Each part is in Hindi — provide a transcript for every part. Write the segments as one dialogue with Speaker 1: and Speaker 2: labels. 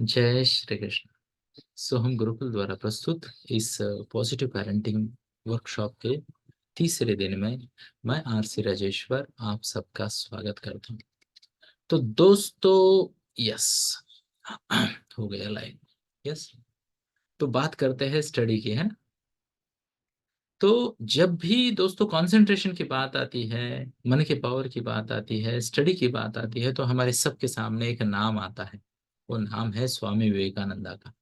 Speaker 1: जय श्री कृष्ण। सो हम गुरुकुल द्वारा प्रस्तुत इस पॉजिटिव पेरेंटिंग वर्कशॉप के तीसरे दिन में मैं आरसी राजेश्वर आप सबका स्वागत करता हूँ। तो दोस्तों, यस, हो गया लाइन। यस, तो बात करते हैं स्टडी की, है ना। तो जब भी दोस्तों कंसंट्रेशन की बात आती है, मन के पावर की बात आती है, स्टडी की बात आती है, तो हमारे सबके सामने एक नाम आता है। वो नाम है स्वामी विवेकानंदा का।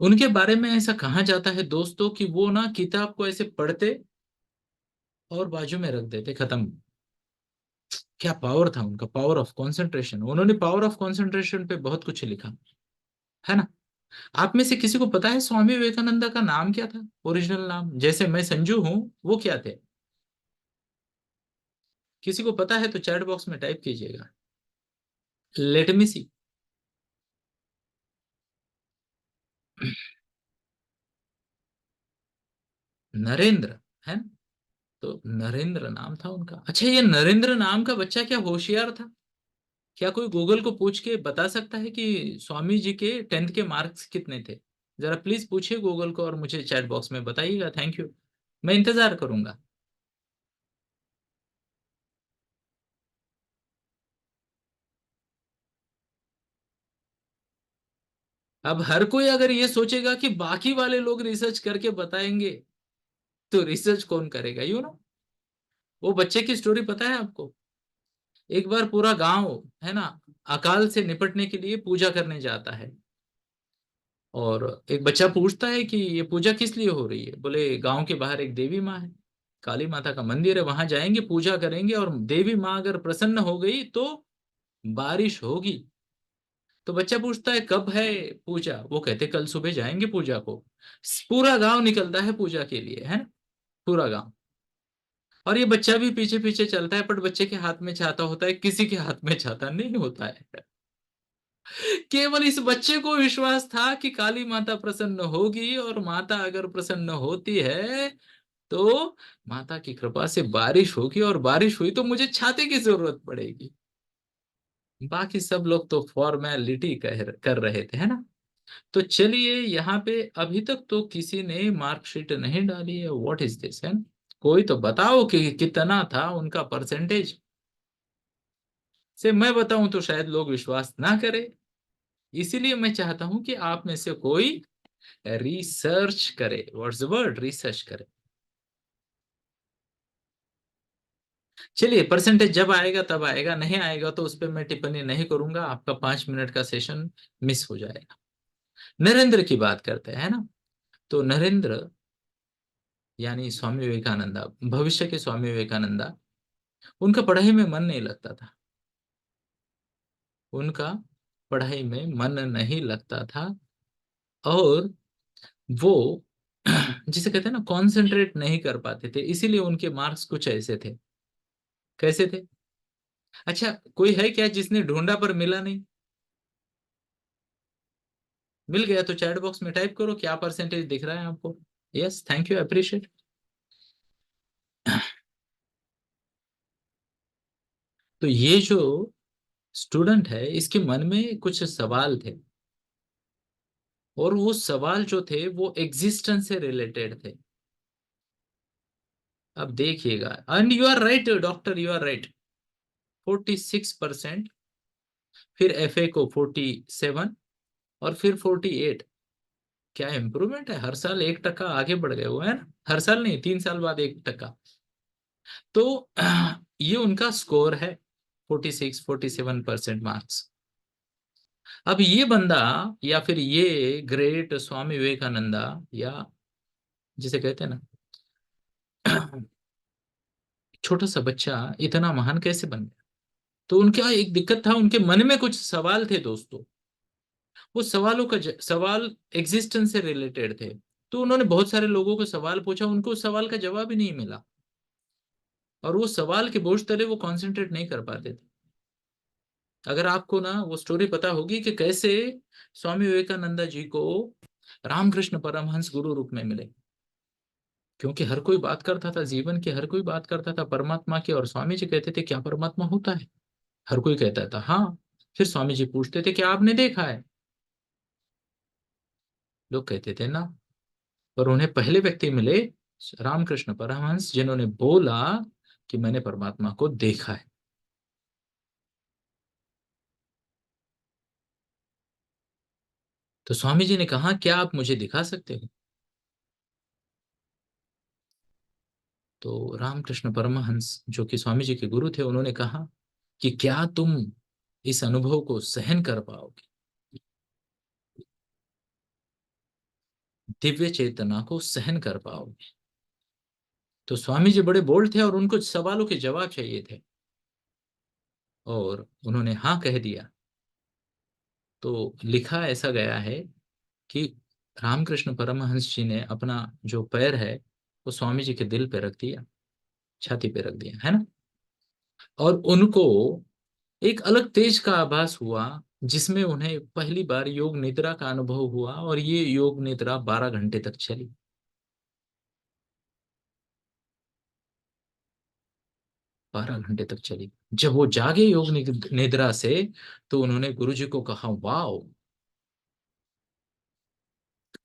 Speaker 1: उनके बारे में ऐसा कहा जाता है दोस्तों कि वो ना किताब को ऐसे पढ़ते और बाजू में रख देते, खत्म। क्या पावर था उनका, पावर ऑफ कंसंट्रेशन। उन्होंने पावर ऑफ कंसंट्रेशन पे बहुत कुछ लिखा, है ना। आप में से किसी को पता है स्वामी विवेकानंदा का नाम क्या था, ओरिजिनल नाम? जैसे मैं संजू हूं, वो क्या थे? किसी को पता है तो चैट बॉक्स में टाइप कीजिएगा। लेट मी सी। नरेंद्र, है ना। तो नरेंद्र नाम था उनका। अच्छा, ये नरेंद्र नाम का बच्चा क्या होशियार था? क्या कोई गूगल को पूछ के बता सकता है कि स्वामी जी के 10th के मार्क्स कितने थे? जरा प्लीज पूछिए गूगल को और मुझे चैट बॉक्स में बताइएगा। थैंक यू, मैं इंतजार करूंगा। अब हर कोई अगर ये सोचेगा कि बाकी वाले लोग रिसर्च करके बताएंगे, तो रिसर्च कौन करेगा, वो बच्चे की स्टोरी पता है आपको? एक बार पूरा गांव, है ना, अकाल से निपटने के लिए पूजा करने जाता है। और एक बच्चा पूछता है कि ये पूजा किस लिए हो रही है? बोले गांव के बाहर एक देवी माँ है, काली माता का मंदिर है, वहां जाएंगे, पूजा करेंगे, और देवी माँ अगर प्रसन्न हो गई तो बारिश होगी। तो बच्चा पूछता है कब है पूजा? वो कहते कल सुबह जाएंगे पूजा को। पूरा गांव निकलता है पूजा के लिए, है ना, पूरा गांव। और ये बच्चा भी पीछे पीछे चलता है, पर बच्चे के हाथ में छाता होता है, किसी के हाथ में छाता नहीं होता है। केवल इस बच्चे को विश्वास था कि काली माता प्रसन्न होगी, और माता अगर प्रसन्न होती है तो माता की कृपा से बारिश होगी, और बारिश हुई तो मुझे छाते की जरूरत पड़ेगी। बाकी सब लोग तो फॉर्मेलिटी कर रहे थे, है ना। तो चलिए, यहाँ पे अभी तक तो किसी ने मार्कशीट नहीं डाली है। व्हाट इज दिस, है ना? कोई तो बताओ कि कितना था उनका परसेंटेज। से मैं बताऊं तो शायद लोग विश्वास ना करें। इसीलिए मैं चाहता हूं कि आप में से कोई रिसर्च करे। व्हाट्स द वर्ड, रिसर्च करे। चलिए, परसेंटेज जब आएगा तब आएगा, नहीं आएगा तो उस पर मैं टिप्पणी नहीं करूंगा। आपका 5 मिनट का सेशन मिस हो जाएगा। नरेंद्र की बात करते हैं, है ना। तो नरेंद्र यानी स्वामी विवेकानंदा, भविष्य के स्वामी विवेकानंदा, उनका पढ़ाई में मन नहीं लगता था। उनका पढ़ाई में मन नहीं लगता था। और वो जिसे कहते हैं ना, कॉन्सेंट्रेट नहीं कर पाते थे, इसीलिए उनके मार्क्स कुछ ऐसे थे। कैसे थे? अच्छा, कोई है क्या जिसने ढूंढा पर मिला नहीं? मिल गया तो चैट बॉक्स में टाइप करो क्या परसेंटेज दिख रहा है आपको। Yes, thank you, appreciate. तो ये जो स्टूडेंट है, इसके मन में कुछ सवाल थे, और वो सवाल जो थे वो एग्जिस्टेंस से रिलेटेड थे। अब देखिएगा, and you are right doctor, you are right. 46%, फिर एफए को 47, और फिर 48। क्या इंप्रूवमेंट है, हर साल 1% आगे बढ़ गए वो, है ना। हर साल नहीं, 3 साल बाद 1%। तो ये उनका स्कोर है, 47% मार्क्स। अब ये बंदा, या फिर ये ग्रेट स्वामी विवेकानंदा, या जिसे कहते हैं ना, छोटा सा बच्चा इतना महान कैसे बन गया? तो उनका एक दिक्कत था, उनके मन में कुछ सवाल थे दोस्तों। वो सवालों का सवाल एग्जिस्टेंस से रिलेटेड थे। तो उन्होंने बहुत सारे लोगों को सवाल पूछा, उनको उस सवाल का जवाब ही नहीं मिला। और वो सवाल के बोझ तले वो कंसंट्रेट नहीं कर पाते थे। अगर आपको ना वो स्टोरी पता होगी कि कैसे स्वामी विवेकानंदा जी को रामकृष्ण परमहंस गुरु रूप में मिले। क्योंकि हर कोई बात करता था जीवन की, हर कोई बात करता था परमात्मा की, और स्वामी जी कहते थे क्या परमात्मा होता है? हर कोई कहता था हाँ। फिर स्वामी जी पूछते थे क्या आपने देखा है? लोग कहते थे ना। पर उन्हें पहले व्यक्ति मिले रामकृष्ण परमहंस, जिन्होंने बोला कि मैंने परमात्मा को देखा है। तो स्वामी जी ने कहा, क्या आप मुझे दिखा सकते हो? तो रामकृष्ण परमहंस, जो कि स्वामी जी के गुरु थे, उन्होंने कहा कि क्या तुम इस अनुभव को सहन कर पाओगे, दिव्य चेतना को सहन कर पाओगे? तो स्वामी जी बड़े बोल्ड थे और उनको सवालों के जवाब चाहिए थे, और उन्होंने हाँ कह दिया। तो लिखा ऐसा गया है कि रामकृष्ण परमहंस जी ने अपना जो पैर है वो स्वामी जी के दिल पे रख दिया, छाती पे रख दिया, है ना। और उनको एक अलग तेज का आभास हुआ, जिसमें उन्हें पहली बार योग निद्रा का अनुभव हुआ, और ये योग निद्रा 12 घंटे तक चली। 12 घंटे तक चली। जब वो जागे योग निद्रा से, तो उन्होंने गुरु जी को कहा, वाओ।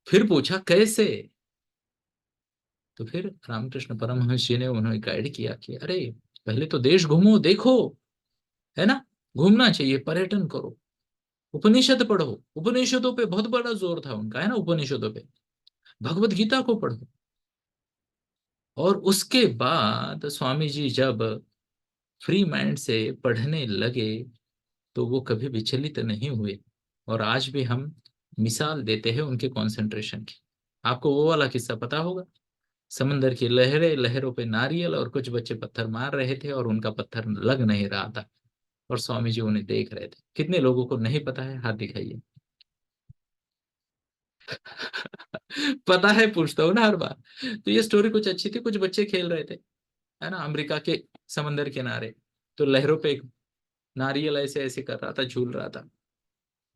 Speaker 1: फिर पूछा कैसे? तो फिर रामकृष्ण परमहंस जी ने उन्हें गाइड किया कि अरे, पहले तो देश घूमो, देखो, है ना, घूमना चाहिए, पर्यटन करो, उपनिषद पढ़ो। उपनिषदों पे बहुत बड़ा जोर था उनका, है ना, उपनिषदों पे, भगवत गीता को पढ़ो। और उसके बाद स्वामी जी जब फ्री माइंड से पढ़ने लगे, तो वो कभी विचलित नहीं हुए। और आज भी हम मिसाल देते हैं उनके कंसंट्रेशन की। आपको वो वाला किस्सा पता होगा, समंदर की लहरें, लहरों पे नारियल, और कुछ बच्चे पत्थर मार रहे थे और उनका पत्थर लग नहीं रहा था, और स्वामी जी उन्हें देख रहे थे। कितने लोगों को नहीं पता है, हाथ दिखाइए। पता है, पूछता हूँ ना हर बार। तो ये स्टोरी कुछ अच्छी थी। कुछ बच्चे खेल रहे थे, है ना, अमेरिका के समंदर किनारे। तो लहरों पे एक नारियल ऐसे ऐसे कर रहा था, झूल रहा था,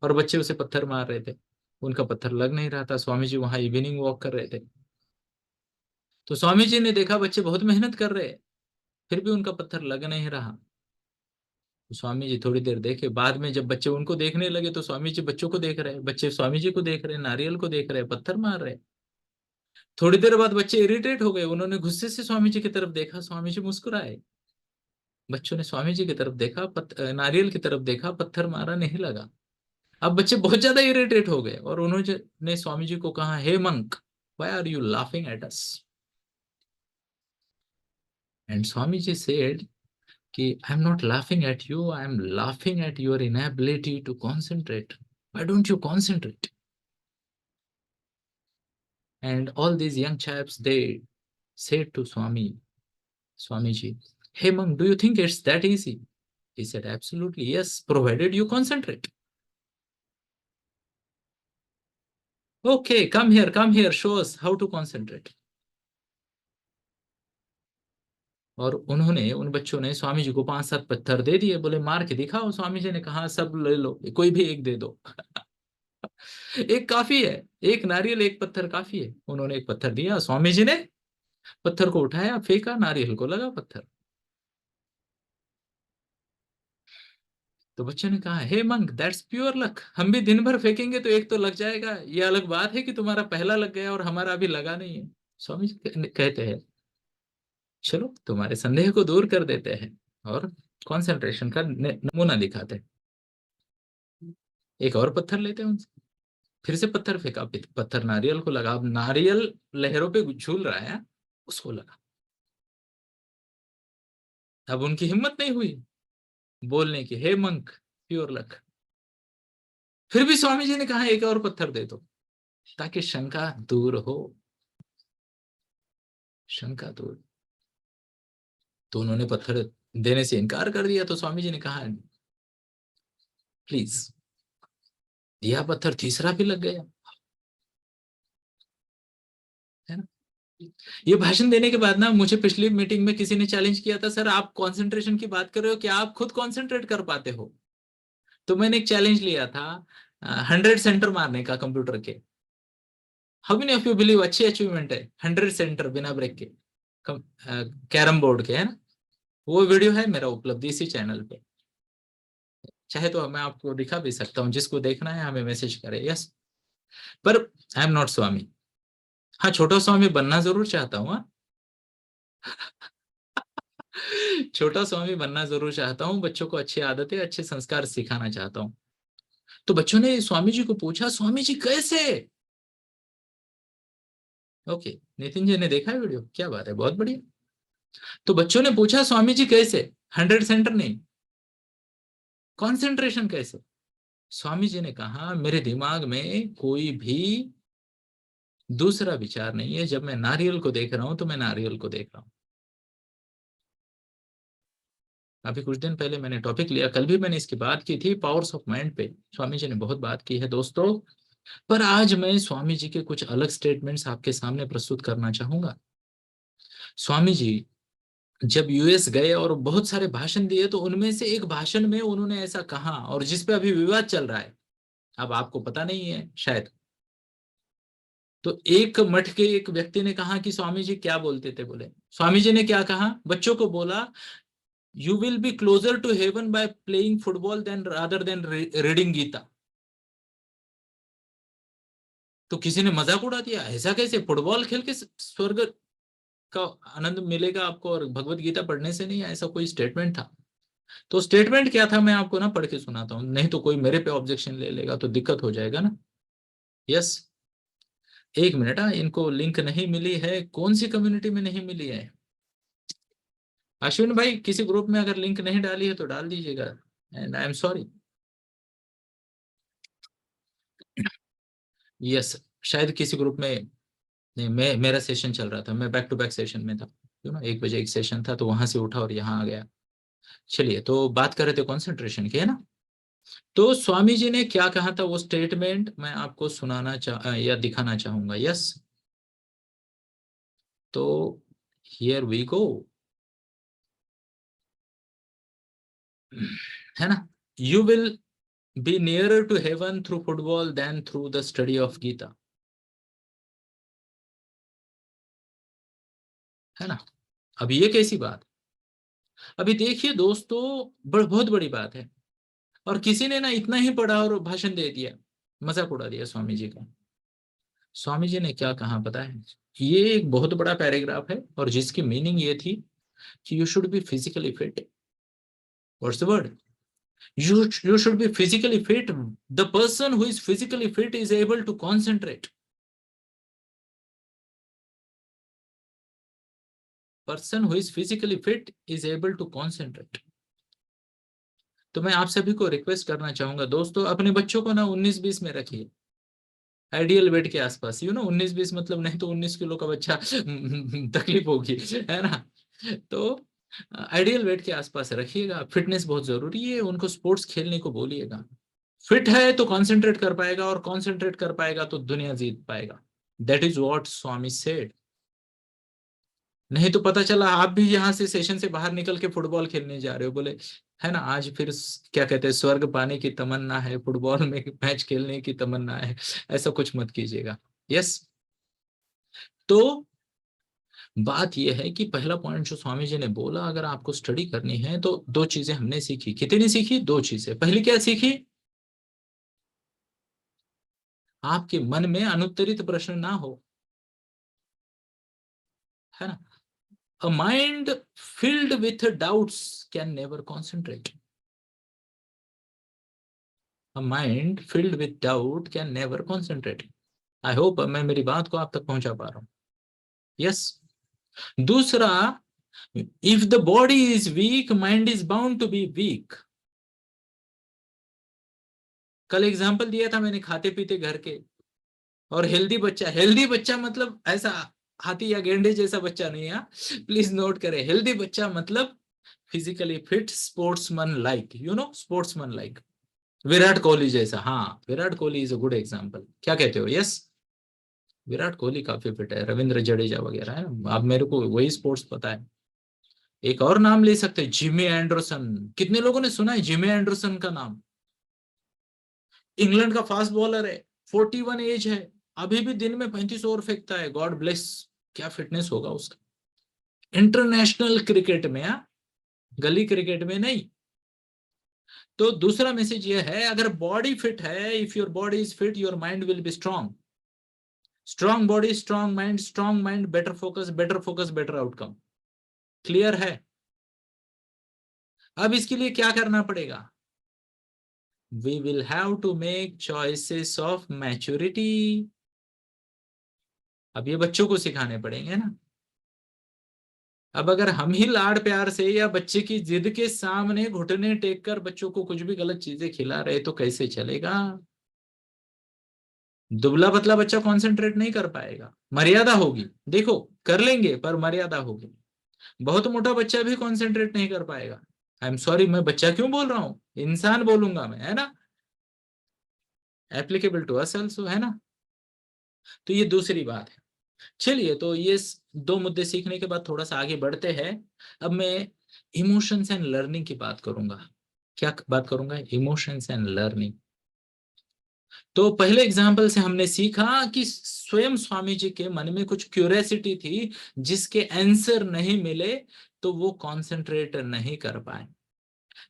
Speaker 1: और बच्चे उसे पत्थर मार रहे थे। उनका पत्थर लग नहीं रहा था। स्वामी जी वहां इवनिंग वॉक कर रहे थे। तो स्वामी जी ने देखा बच्चे बहुत मेहनत कर रहे हैं, फिर भी उनका पत्थर लग नहीं रहा। तो स्वामी जी थोड़ी देर देखे, बाद में जब बच्चे उनको देखने लगे, तो स्वामी जी बच्चों को देख रहे हैं, बच्चे स्वामी जी को देख रहे हैं, नारियल को देख रहे हैं, पत्थर मार रहे हैं। थोड़ी देर बाद बच्चे इरिटेट हो गए, उन्होंने गुस्से से स्वामी जी की तरफ देखा, स्वामी जी मुस्कुराए। बच्चों ने स्वामी जी की तरफ देखा, नारियल की तरफ देखा, पत्थर मारा, नहीं लगा। अब बच्चे बहुत ज्यादा इरिटेट हो गए, और उन्होंने स्वामी जी को कहा, hey monk, why are you laughing at us? And Swami ji said कि I am not laughing at you, I am laughing at your inability to concentrate. Why don't you concentrate? And all these young chaps, they said to Swamiji, hey monk, do you think it's that easy? He said, absolutely, yes, provided you concentrate. Okay, come here, show us how to concentrate. और उन्होंने, उन बच्चों ने स्वामी जी को 5-7 पत्थर दे दिए, बोले मार के दिखाओ। स्वामी जी ने कहा, सब ले लो, कोई भी एक दे दो। एक काफी है, एक नारियल, एक पत्थर काफी है। उन्होंने एक पत्थर दिया, स्वामी जी ने पत्थर को उठाया, फेंका, नारियल को लगा पत्थर। तो बच्चे ने कहा, hey monk, that's pure luck, हम भी दिन भर फेंकेंगे तो एक तो लग जाएगा, ये अलग बात है कि तुम्हारा पहला लग गया और हमारा अभी लगा नहीं है। स्वामी जी कहते हैं, चलो तुम्हारे संदेह को दूर कर देते हैं, और कंसंट्रेशन का नमूना दिखाते हैं। एक और पत्थर लेते हैं उनसे, फिर से पत्थर फेंका, पत्थर नारियल को लगा। अब नारियल लहरों पे झूल रहा है, उसको लगा। अब उनकी हिम्मत नहीं हुई बोलने की, हे मंक, प्योर लक। फिर भी स्वामी जी ने कहा, एक और पत्थर दे दो, ताकि शंका दूर हो, शंका दूर। तो उन्होंने पत्थर देने से इनकार कर दिया। तो स्वामी जी ने कहा, प्लीज। दिया पत्थर, तीसरा भी लग गया, है ना। ये भाषण देने के बाद ना, मुझे पिछली मीटिंग में किसी ने चैलेंज किया था, सर आप कंसंट्रेशन की बात कर रहे हो, क्या आप खुद कंसंट्रेट कर पाते हो? तो मैंने एक चैलेंज लिया था, 100 सेंटर मारने का कंप्यूटर के। How many of you believe, अच्छी अचीवमेंट है, 100 सेंटर बिना ब्रेक के, कैरम बोर्ड के, है ना। वो वीडियो है मेरा उपलब्ध इसी चैनल पे, चाहे तो मैं आपको दिखा भी सकता हूँ, जिसको देखना है हमें मैसेज करे। यस, पर आई एम नॉट स्वामी। हाँ, छोटा स्वामी बनना जरूर चाहता हूँ, हाँ। छोटा स्वामी बनना जरूर चाहता हूँ, बच्चों को अच्छी आदतें, अच्छे संस्कार सिखाना चाहता हूँ। तो बच्चों ने स्वामी जी को पूछा, स्वामी जी कैसे? ओके, नितिन जी ने देखा है वीडियो, क्या बात है, बहुत बढ़िया। तो बच्चों ने पूछा, स्वामी जी कैसे? 100 सेंटर नहीं, कॉन्सेंट्रेशन कैसे? स्वामी जी ने कहा, मेरे दिमाग में कोई भी दूसरा विचार नहीं है। जब मैं नारियल को देख रहा हूं तो मैं नारियल को देख रहा हूं। अभी कुछ दिन पहले मैंने टॉपिक लिया, कल भी मैंने इसकी बात की थी, पावर्स ऑफ माइंड पे। स्वामी जी ने बहुत बात की है दोस्तों। पर आज मैं स्वामी जी के कुछ अलग स्टेटमेंट्स आपके सामने प्रस्तुत करना चाहूंगा। स्वामी जी जब यूएस गए और बहुत सारे भाषण दिए, तो उनमें से एक भाषण में उन्होंने ऐसा कहा, और जिसपे अभी विवाद चल रहा है, अब आपको पता नहीं है शायद। तो एक मठ के एक व्यक्ति ने कहा कि स्वामी जी क्या बोलते थे, बोले स्वामी जी ने क्या कहा, बच्चों को बोला, you will be closer to heaven by playing football then rather than reading Gita. तो किसी ने मजाक उड़ा दिया, ऐसा कैसे, फुटबॉल खेल के स्वर्ग का आनंद मिलेगा आपको और भगवत गीता पढ़ने से नहीं? ऐसा कोई स्टेटमेंट था। तो स्टेटमेंट क्या था, मैं आपको ना पढ़ के सुनाता हूँ, नहीं तो कोई मेरे पे ऑब्जेक्शन ले लेगा तो दिक्कत हो जाएगा ना। यस, एक मिनट। इनको लिंक नहीं मिली है, कौन सी कम्युनिटी में नहीं मिली है? अश्विन भाई, किसी ग्रुप में अगर लिंक नहीं डाली है तो डाल दीजिएगा, and I am sorry. Yes, शायद किसी ग्रुप में नहीं। मेरा सेशन चल रहा था, मैं बैक टू बैक सेशन में था, 1 बजे एक सेशन था, तो वहां से उठा और यहाँ आ गया। चलिए, तो बात कर रहे थे कॉन्सेंट्रेशन की, है ना। तो स्वामी जी ने क्या कहा था, वो स्टेटमेंट मैं आपको सुनाना या दिखाना चाहूंगा। यस, तो हियर वी गो, है ना। You will be nearer to heaven through football than through the study of Gita, है ना। अब ये कैसी बात? अभी देखिए दोस्तों, बहुत बड़ी बात है। और किसी ने ना इतना ही पढ़ा और भाषण दे दिया, मजाक उड़ा दिया स्वामी जी का। स्वामी जी ने क्या कहा पता है? ये एक बहुत बड़ा पैराग्राफ है, और जिसकी मीनिंग ये थी कि you should be physically fit. What's the word? You should be physically fit. The person who is physically fit is able to concentrate. Person who is physically fit is able to concentrate. तो मैं आप सभी को रिक्वेस्ट करना चाहूंगा दोस्तों, अपने बच्चों को ना 19-20 में रखिए, आइडियल वेट के आसपास। 19-20 मतलब, नहीं तो 19 किलो का बच्चा तकलीफ होगी, है ना। तो आइडियल वेट के आसपास रखिएगा। फिटनेस बहुत जरूरी है, उनको स्पोर्ट्स खेलने को बोलिएगा। फिट है तो कंसंट्रेट कर पाएगा, और कंसंट्रेट कर पाएगा तो दुनिया जीत पाएगा। That is what Swami said. नहीं तो पता चला आप भी यहाँ से सेशन से बाहर निकल के फुटबॉल खेलने जा रहे हो, बोले, है ना, आज फिर क्या कहते हैं, स्वर्ग पाने की तमन्ना है, फुटबॉल में मैच खेलने की तमन्ना है। ऐसा कुछ मत कीजिएगा। यस। तो बात यह है कि पहला पॉइंट जो स्वामी जी ने बोला, अगर आपको स्टडी करनी है तो दो चीजें हमने सीखी। कितनी सीखी? दो चीजें। पहली क्या सीखी? आपके मन में अनुत्तरित प्रश्न ना हो, है ना। A mind filled with doubts can never concentrate. A mind filled with doubt can never concentrate. I hope मैं मेरी बात को आप तक पहुंचा पा रहा हूं। Yes. दूसरा, if the body is weak, mind is bound to be weak. कल एग्जांपल दिया था मैंने खाते पीते घर के, और हेल्दी बच्चा। हेल्दी बच्चा मतलब ऐसा हाथी या गेंडे जैसा बच्चा नहीं है, प्लीज नोट करें। हेल्दी बच्चा मतलब physically fit, sportsman like, sportsman like, Virat Kohli जैसा। हाँ, Virat Kohli is a good example. क्या कहते हो? यस, विराट कोहली काफी फिट है, रविंद्र जडेजा वगैरह, है ना। अब मेरे को वही स्पोर्ट्स पता है। एक और नाम ले सकते हैं, जिमी एंडरसन। कितने लोगों ने सुना है जिमी एंडरसन का नाम? इंग्लैंड का फास्ट बॉलर है, 41 एज है, अभी भी दिन में 35 ओवर फेंकता है। गॉड ब्लेस, क्या फिटनेस होगा उसका। इंटरनेशनल क्रिकेट में, गली क्रिकेट में नहीं। तो दूसरा मैसेज ये है, अगर बॉडी फिट है, if your body is fit your mind will be strong. Strong body strong mind, better focus better outcome. Clear है? अब इसके लिए क्या करना पड़ेगा? We will have to make choices of maturity. अब ये बच्चों को सिखाने पड़ेंगे ना। अब अगर हम ही लाड़ प्यार से या बच्चे की जिद के सामने घुटने टेक कर बच्चों को कुछ भी गलत चीजें खिला रहे तो कैसे चलेगा? दुबला पतला बच्चा कंसंट्रेट नहीं कर पाएगा, मर्यादा होगी। देखो, कर लेंगे पर मर्यादा होगी। बहुत मोटा बच्चा भी कंसंट्रेट नहीं कर पाएगा। आई एम सॉरी, मैं बच्चा क्यों बोल रहा हूं, इंसान बोलूंगा मैं, है ना? एप्लीकेबल टू अस आल्सो, है ना? तो ये दूसरी बात है। चलिए, तो ये दो मुद्दे सीखने के बाद थोड़ा सा आगे बढ़ते हैं। अब मैं इमोशंस एंड लर्निंग की बात करूंगा। क्या बात करूंगा? Emotions and learning. तो पहले एग्जाम्पल से हमने सीखा कि स्वयं स्वामी जी के मन में कुछ क्यूरियोसिटी थी, जिसके आंसर नहीं मिले तो वो कंसंट्रेट नहीं कर पाए।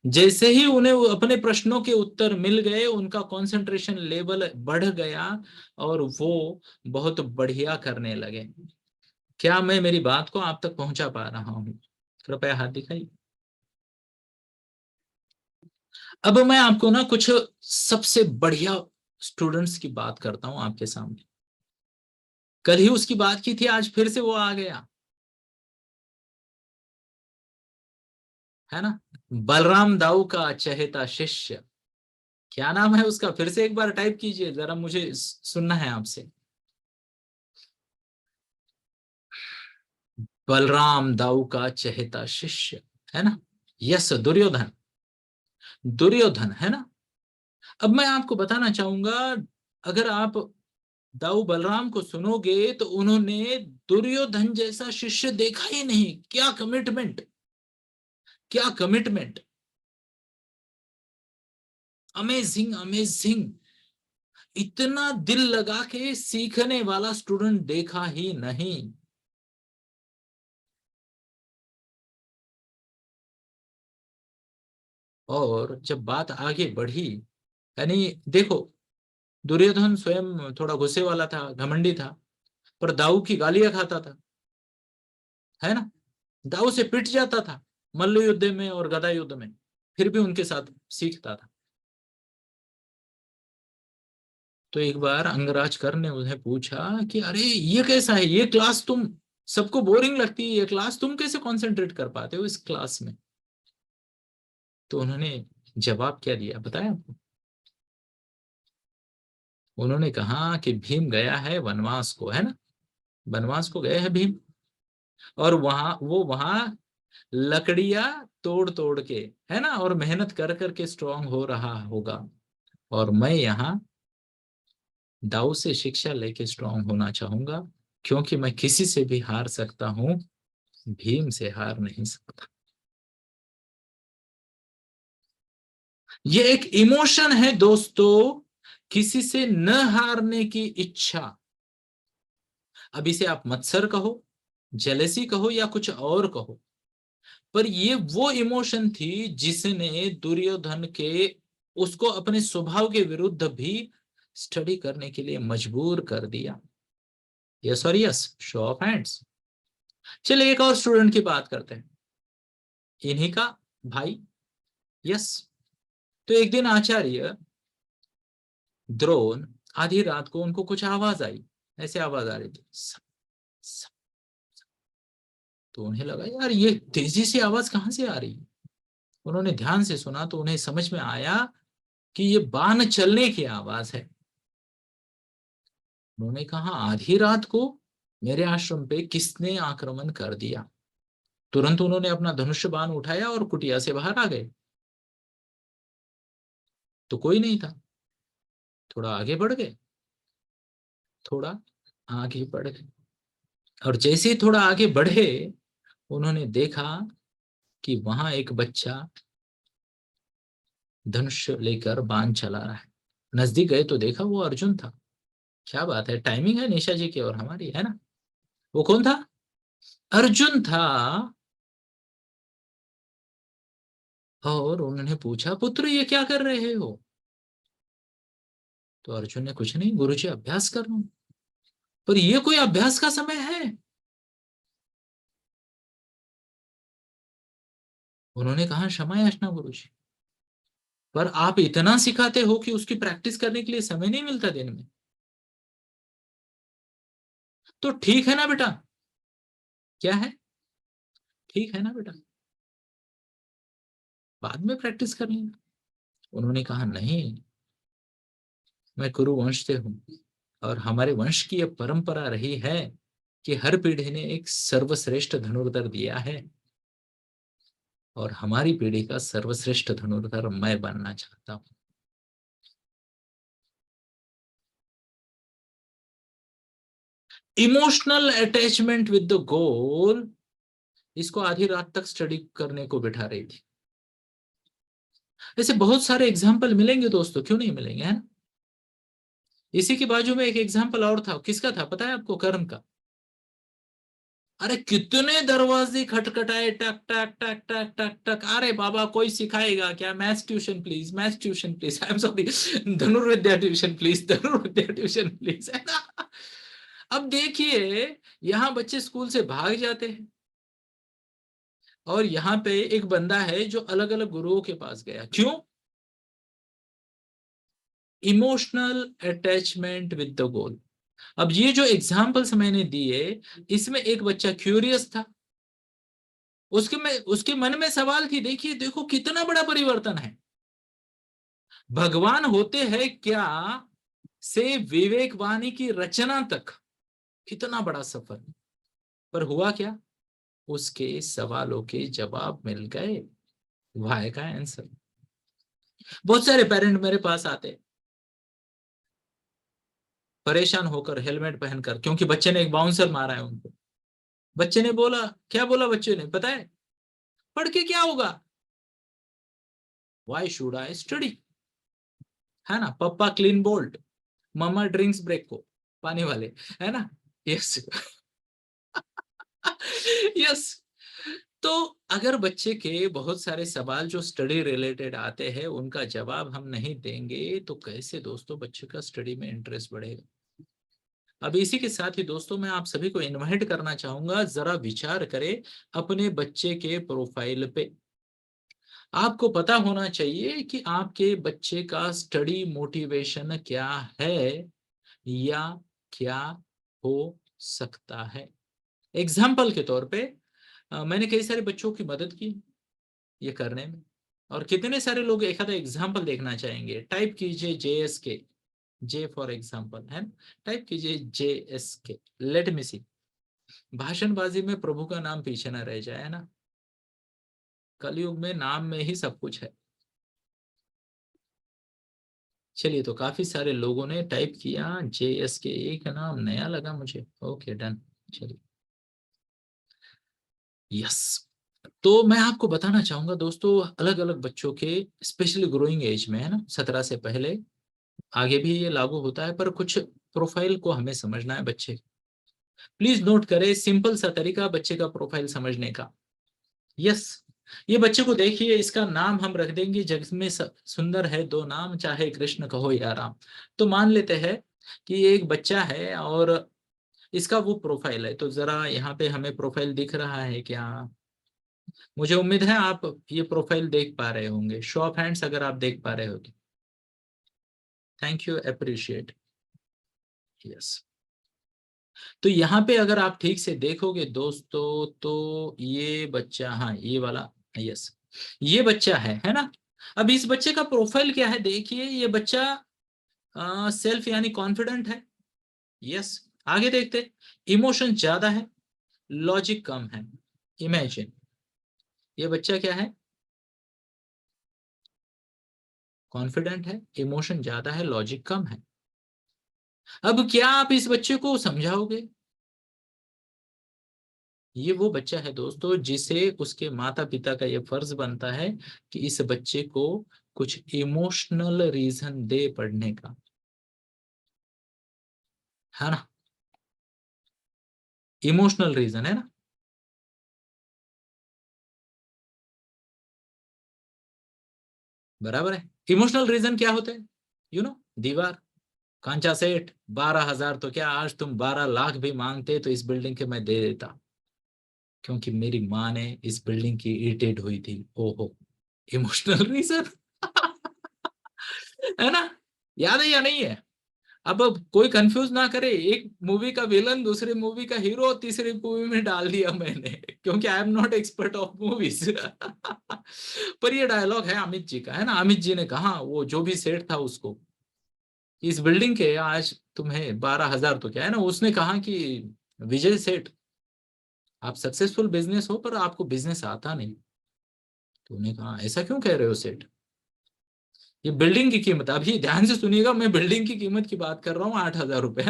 Speaker 1: जैसे ही उन्हें अपने प्रश्नों के उत्तर मिल गए, उनका कंसंट्रेशन लेवल बढ़ गया और वो बहुत बढ़िया करने लगे। क्या मैं मेरी बात को आप तक पहुंचा पा रहा हूं? कृपया हाथ दिखाइए। अब मैं आपको ना कुछ सबसे बढ़िया स्टूडेंट्स की बात करता हूं आपके सामने। कल ही उसकी बात की थी, आज फिर से वो आ गया, है ना? बलराम दाऊ का चहेता शिष्य। क्या नाम है उसका? फिर से एक बार टाइप कीजिए जरा, मुझे सुनना है आपसे। बलराम दाऊ का चहेता शिष्य, है ना? यस, दुर्योधन। दुर्योधन, है ना? अब मैं आपको बताना चाहूंगा, अगर आप दाऊ बलराम को सुनोगे तो उन्होंने दुर्योधन जैसा शिष्य देखा ही नहीं। क्या कमिटमेंट, क्या कमिटमेंट! Amazing, amazing! इतना दिल लगा के सीखने वाला स्टूडेंट देखा ही नहीं। और जब बात आगे बढ़ी, यानी देखो, दुर्योधन स्वयं थोड़ा गुस्से वाला था, घमंडी था, पर दाऊ की गालियां खाता था, है ना? दाऊ से पिट जाता था मल्ल युद्ध में और गदा युद्ध में, फिर भी उनके साथ सीखता था। तो एक बार अंगराज कर ने उन्हें पूछा कि अरे ये कैसा है, ये क्लास तुम, सबको बोरिंग लगती है ये क्लास, तुम कैसे कंसंट्रेट कर पाते हो इस क्लास में? तो उन्होंने जवाब क्या दिया, बताया आपको? उन्होंने कहा कि भीम गया है वनवास को, है ना? वनवास को गए हैं भीम, और वहां लकड़ियां तोड़ तोड़ के, है ना, और मेहनत कर करके स्ट्रांग हो रहा होगा, और मैं यहाँ दाऊ से शिक्षा लेके स्ट्रांग होना चाहूंगा, क्योंकि मैं किसी से भी हार सकता हूँ, भीम से हार नहीं सकता। ये एक इमोशन है दोस्तों, किसी से न हारने की इच्छा। अब इसे आप मत्सर कहो, जेलेसी कहो, या कुछ और कहो, पर ये वो इमोशन थी जिसने दुर्योधन के, उसको अपने स्वभाव के विरुद्ध भी स्टडी करने के लिए मजबूर कर दिया। यस और यस, शो ऑफ हैंड्स। चलिए एक और स्टूडेंट की बात करते हैं, इन्हीं का भाई। यस। तो एक दिन आचार्य द्रोण, आधी रात को उनको कुछ आवाज आई, ऐसे आवाज आ रही थी, सप, सप। तो उन्हें लगा यार ये तेजी से आवाज कहां से आ रही है। उन्होंने ध्यान से सुना तो उन्हें समझ में आया कि ये बाण चलने की आवाज है। उन्होंने कहा आधी रात को मेरे आश्रम पे किसने आक्रमण कर दिया? तुरंत उन्होंने अपना धनुष्य बाण उठाया और कुटिया से बाहर आ गए। तो कोई नहीं था। थोड़ा आगे बढ़ गए, थोड़ा आगे बढ़ गए, और जैसे ही थोड़ा आगे बढ़े, उन्होंने देखा कि वहां एक बच्चा धनुष लेकर बाण चला रहा है। नजदीक गए तो देखा वो अर्जुन था। क्या बात है, टाइमिंग है निशा जी की और हमारी, है ना? वो कौन था? अर्जुन था। और उन्होंने पूछा, पुत्र ये क्या कर रहे हो? तो अर्जुन ने, कुछ नहीं गुरुजी, अभ्यास कर रहा हूं। पर ये कोई अभ्यास का समय है? उन्होंने कहा, क्षमा याचना गुरुजी, पर आप इतना सिखाते हो कि उसकी प्रैक्टिस करने के लिए समय नहीं मिलता दिन में। तो ठीक है ना बेटा? क्या है? ठीक है ना बेटा, बाद में प्रैक्टिस कर लेंगे। उन्होंने कहा, नहीं, मैं कुरु वंश से हूं, और हमारे वंश की यह परंपरा रही है कि हर पीढ़ी ने एक सर्वश्रेष्ठ धनुर्धर दिया है, और हमारी पीढ़ी का सर्वश्रेष्ठ धनुर्धर मैं बनना चाहता हूं। Emotional attachment with the goal, इसको आधी रात तक स्टडी करने को बिठा रही थी। ऐसे बहुत सारे एग्जाम्पल मिलेंगे दोस्तों, क्यों नहीं मिलेंगे, है ना? इसी के बाजू में एक एग्जाम्पल और था, किसका था पता है आपको? कर्ण का। अरे कितने दरवाजे खटखटाए, टक टक टक टक टक टक, अरे बाबा कोई सिखाएगा क्या? Maths tuition please, maths tuition please, I am sorry, धनुर्विद्या ट्यूशन प्लीज, धनुर्विद्या ट्यूशन प्लीज, है ना? अब देखिए, यहाँ बच्चे स्कूल से भाग जाते हैं, और यहाँ पे एक बंदा है जो अलग अलग गुरुओं के पास गया, क्यों? Emotional attachment with the goal. अब ये जो एग्जाम्पल्स मैंने दिए, इसमें एक बच्चा क्यूरियस था, उसके मन में सवाल थी, देखिए देखो कितना बड़ा परिवर्तन है। भगवान होते हैं क्या से विवेक वाणी की रचना तक कितना बड़ा सफर। पर हुआ क्या? उसके सवालों के जवाब मिल गए, वाई का आंसर। बहुत सारे पेरेंट मेरे पास आते, परेशान होकर, हेलमेट पहनकर, क्योंकि बच्चे ने एक बाउंसर मारा है उनको। बच्चे ने बोला, क्या बोला बच्चे ने पता है? पढ़ के क्या होगा? वाई शुड आई स्टडी, है ना? पप्पा क्लीन बोल्ट, मम्मा ड्रिंक्स ब्रेक को, पानी वाले, है ना? यस। यस। तो अगर बच्चे के बहुत सारे सवाल जो स्टडी रिलेटेड आते हैं, उनका जवाब हम नहीं देंगे, तो कैसे दोस्तों बच्चे का स्टडी में इंटरेस्ट बढ़ेगा? अब इसी के साथ ही दोस्तों, मैं आप सभी को इनवाइट करना चाहूंगा, जरा विचार करें अपने बच्चे के प्रोफाइल पे। आपको पता होना चाहिए कि आपके बच्चे का स्टडी मोटिवेशन क्या है, या क्या हो सकता है। एग्जाम्पल के तौर पे, मैंने कई सारे बच्चों की मदद की ये करने में, और कितने सारे लोग एक आधा एग्जाम्पल देखना चाहेंगे। टाइप कीजिए JSK, जे फॉर एग्जाम्पल, है ना? टाइप कीजिए JSK, लेट मी सी। भाषणबाजी में प्रभु का नाम पीछे ना रह जाए, है ना? कलयुग में नाम में ही सब कुछ है। चलिए, तो काफी सारे लोगों ने टाइप किया JSK, एक नाम नया लगा मुझे, ओके डन। चलिए, यस। तो मैं आपको बताना चाहूंगा दोस्तों, अलग अलग बच्चों के, स्पेशली ग्रोइंग एज में, है ना, 17 से पहले, आगे भी ये लागू होता है, पर कुछ प्रोफाइल को हमें समझना है बच्चे। प्लीज नोट करें, सिंपल सा तरीका बच्चे का प्रोफाइल समझने का। यस। ये बच्चे को देखिए, इसका नाम हम रख देंगे, जग में सुंदर है दो नाम, चाहे कृष्ण कहो या राम। तो मान लेते हैं कि ये एक बच्चा है, और इसका वो प्रोफाइल है। तो जरा यहाँ पे हमें प्रोफाइल दिख रहा है क्या? मुझे उम्मीद है आप ये प्रोफाइल देख पा रहे होंगे, शो ऑफ हैंड्स अगर आप देख पा रहे हो तो। Thank you, appreciate. यस। तो यहाँ पे अगर आप ठीक से देखोगे दोस्तों, तो ये बच्चा, हाँ ये वाला, यस, ये बच्चा है ना? अब इस बच्चे का प्रोफाइल क्या है देखिए, ये बच्चा सेल्फ यानी कॉन्फिडेंट है। यस। आगे देखते, इमोशन ज्यादा है, लॉजिक कम है। इमेजिन, ये बच्चा क्या है? कॉन्फिडेंट है, इमोशन ज्यादा है, लॉजिक कम है। अब क्या आप इस बच्चे को समझाओगे? ये वो बच्चा है दोस्तों, जिसे उसके माता पिता का ये फर्ज बनता है कि इस बच्चे को कुछ इमोशनल रीजन दे पढ़ने का, है ना? इमोशनल रीजन, है ना? बराबर है। इमोशनल रीजन क्या होते हैं? दीवार। कांचा सेठ, 12,000 तो क्या, आज तुम 12 लाख भी मांगते तो इस बिल्डिंग के मैं दे देता, क्योंकि मेरी माँ ने इस बिल्डिंग की इरिटेट हुई थी। ओहो, इमोशनल रीजन। है ना? याद है या नहीं है? अब कोई कंफ्यूज ना करे, एक मूवी का विलन दूसरी मूवी का हीरो तीसरी मूवी में डाल दिया मैंने, क्योंकि आई am not expert of movies. पर ये डायलॉग है अमित जी का, है ना? अमित जी ने कहा, वो जो भी सेठ था उसको, इस बिल्डिंग के आज तुम्हें 12,000 तो क्या, है ना, उसने कहा कि विजय सेठ, आप सक्सेसफुल बिजनेस हो पर आपको बिजनेस आता नहीं। तो उन्होंने कहा, ऐसा क्यों कह रहे हो सेठ? ये बिल्डिंग की कीमत, अभी ध्यान से सुनिएगा, मैं बिल्डिंग की कीमत की बात कर रहा हूँ, 8,000 रुपए।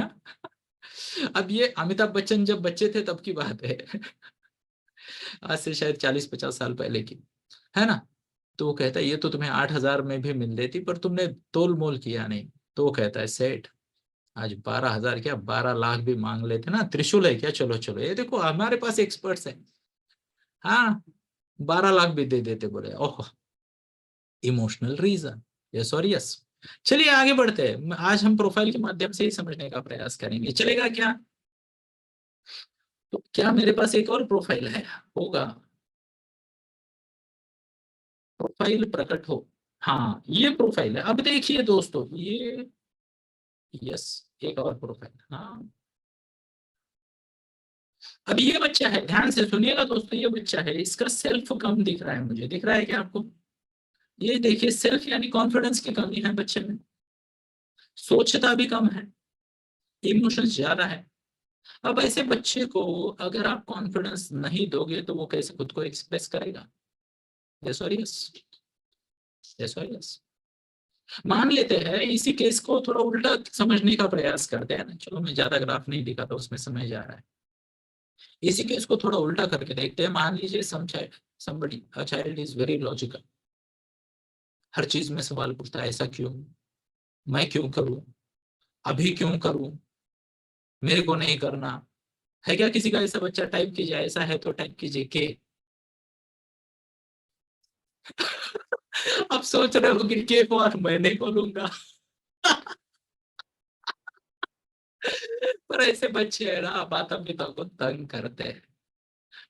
Speaker 1: अब ये अमिताभ बच्चन जब बच्चे थे तब की बात है। आज से शायद 40-50 साल पहले की, है ना? तो वो कहता है, ये तो तुम्हें 8,000 में भी मिल देती, पर तुमने तोल मोल किया नहीं। तो वो कहता है, सेठ, आज 12,000 क्या, 12 लाख भी मांग लेते ना, त्रिशूल है क्या, चलो चलो, ये देखो हमारे पास एक्सपर्ट्स है। हाँ, 12 लाख भी दे देते, बोले। ओह, इमोशनल रीजन। यस और यस। चलिए आगे बढ़ते हैं, आज हम प्रोफाइल के माध्यम से ही समझने का प्रयास करेंगे, चलेगा क्या? तो क्या मेरे पास एक और प्रोफाइल है? होगा। प्रोफाइल प्रकट हो। हाँ, ये प्रोफाइल है। अब देखिए दोस्तों, ये, यस, एक और प्रोफाइल, हाँ। अब ये बच्चा है, ध्यान से सुनिएगा दोस्तों, ये बच्चा है, इसका सेल्फ कम दिख रहा है मुझे, दिख रहा है क्या आपको? ये देखिए, सेल्फ यानी कॉन्फिडेंस की कमी है बच्चे में, सोचता भी कम है, इमोशंस ज्यादा है। अब ऐसे बच्चे को अगर आप कॉन्फिडेंस नहीं दोगे तो वो कैसे खुद को एक्सप्रेस करेगा? यस और यस। यस और यस। मान लेते हैं इसी केस को थोड़ा उल्टा समझने का प्रयास करते हैं ना, चलो मैं ज्यादा ग्राफ नहीं दिखाता, उसमें समझ जा रहा है। इसी केस को थोड़ा उल्टा करके देखते हैं। मान लीजिए somebody a child is very logical, हर चीज में सवाल पूछता है, ऐसा क्यों, मैं क्यों करूं, अभी क्यों करूं, मेरे को नहीं करना। है क्या किसी का ऐसा बच्चा? टाइप कीजिए, ऐसा है तो टाइप कीजिए के। अब सोच रहे हो कि के फॉर मैं नहीं बोलूंगा। पर ऐसे बच्चे है ना, माता पिता को तंग करते हैं।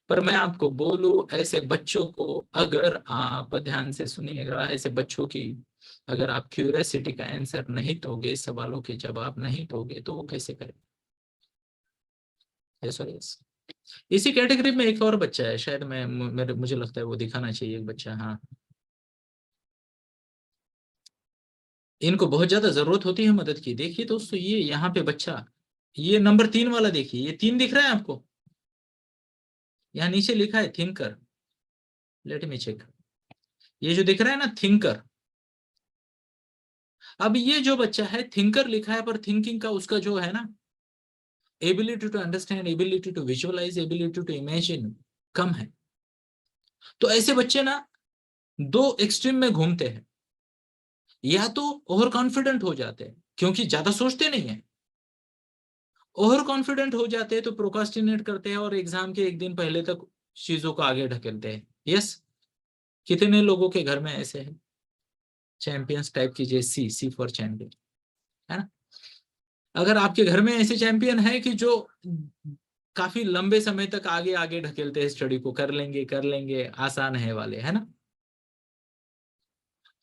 Speaker 1: पर मैं आपको बोलूं, ऐसे बच्चों को अगर आप ध्यान से सुनिएगा, ऐसे बच्चों की अगर आप क्यूरियोसिटी का आंसर नहीं दोगे, सवालों के जवाब नहीं दोगे, तो वो कैसे करें? यस और यस। इसी कैटेगरी में एक और बच्चा है, शायद मुझे लगता है वो दिखाना चाहिए, एक बच्चा, हाँ। इनको बहुत ज्यादा जरूरत होती है मदद की। देखिए दोस्तों, ये यहाँ पे बच्चा, ये नंबर 3 वाला देखिए, ये 3 दिख रहा है आपको? यहाँ नीचे लिखा है थिंकर। Let me check. ये जो दिख रहा है ना, थिंकर। अब ये जो बच्चा है, थिंकर लिखा है, पर थिंकिंग का उसका जो है ना, ability to understand, ability to visualise, ability to imagine कम है। तो ऐसे बच्चे ना दो एक्सट्रीम में घूमते हैं, या तो ओवर कॉन्फिडेंट हो जाते हैं क्योंकि ज्यादा सोचते नहीं है, ओवर कॉन्फिडेंट हो जाते हैं तो प्रोकास्टिनेट करते हैं और एग्जाम के एक दिन पहले तक चीजों को आगे ढकेलते हैं। यस। कितने लोगों के घर में ऐसे है? चैंपियंस टाइप कीजिए, सी, सी फॉर चैंपियन, है ना? अगर आपके घर में ऐसे चैंपियन है कि जो काफी लंबे समय तक आगे आगे ढकेलते हैं स्टडी को, कर लेंगे, आसान है वाले, है ना?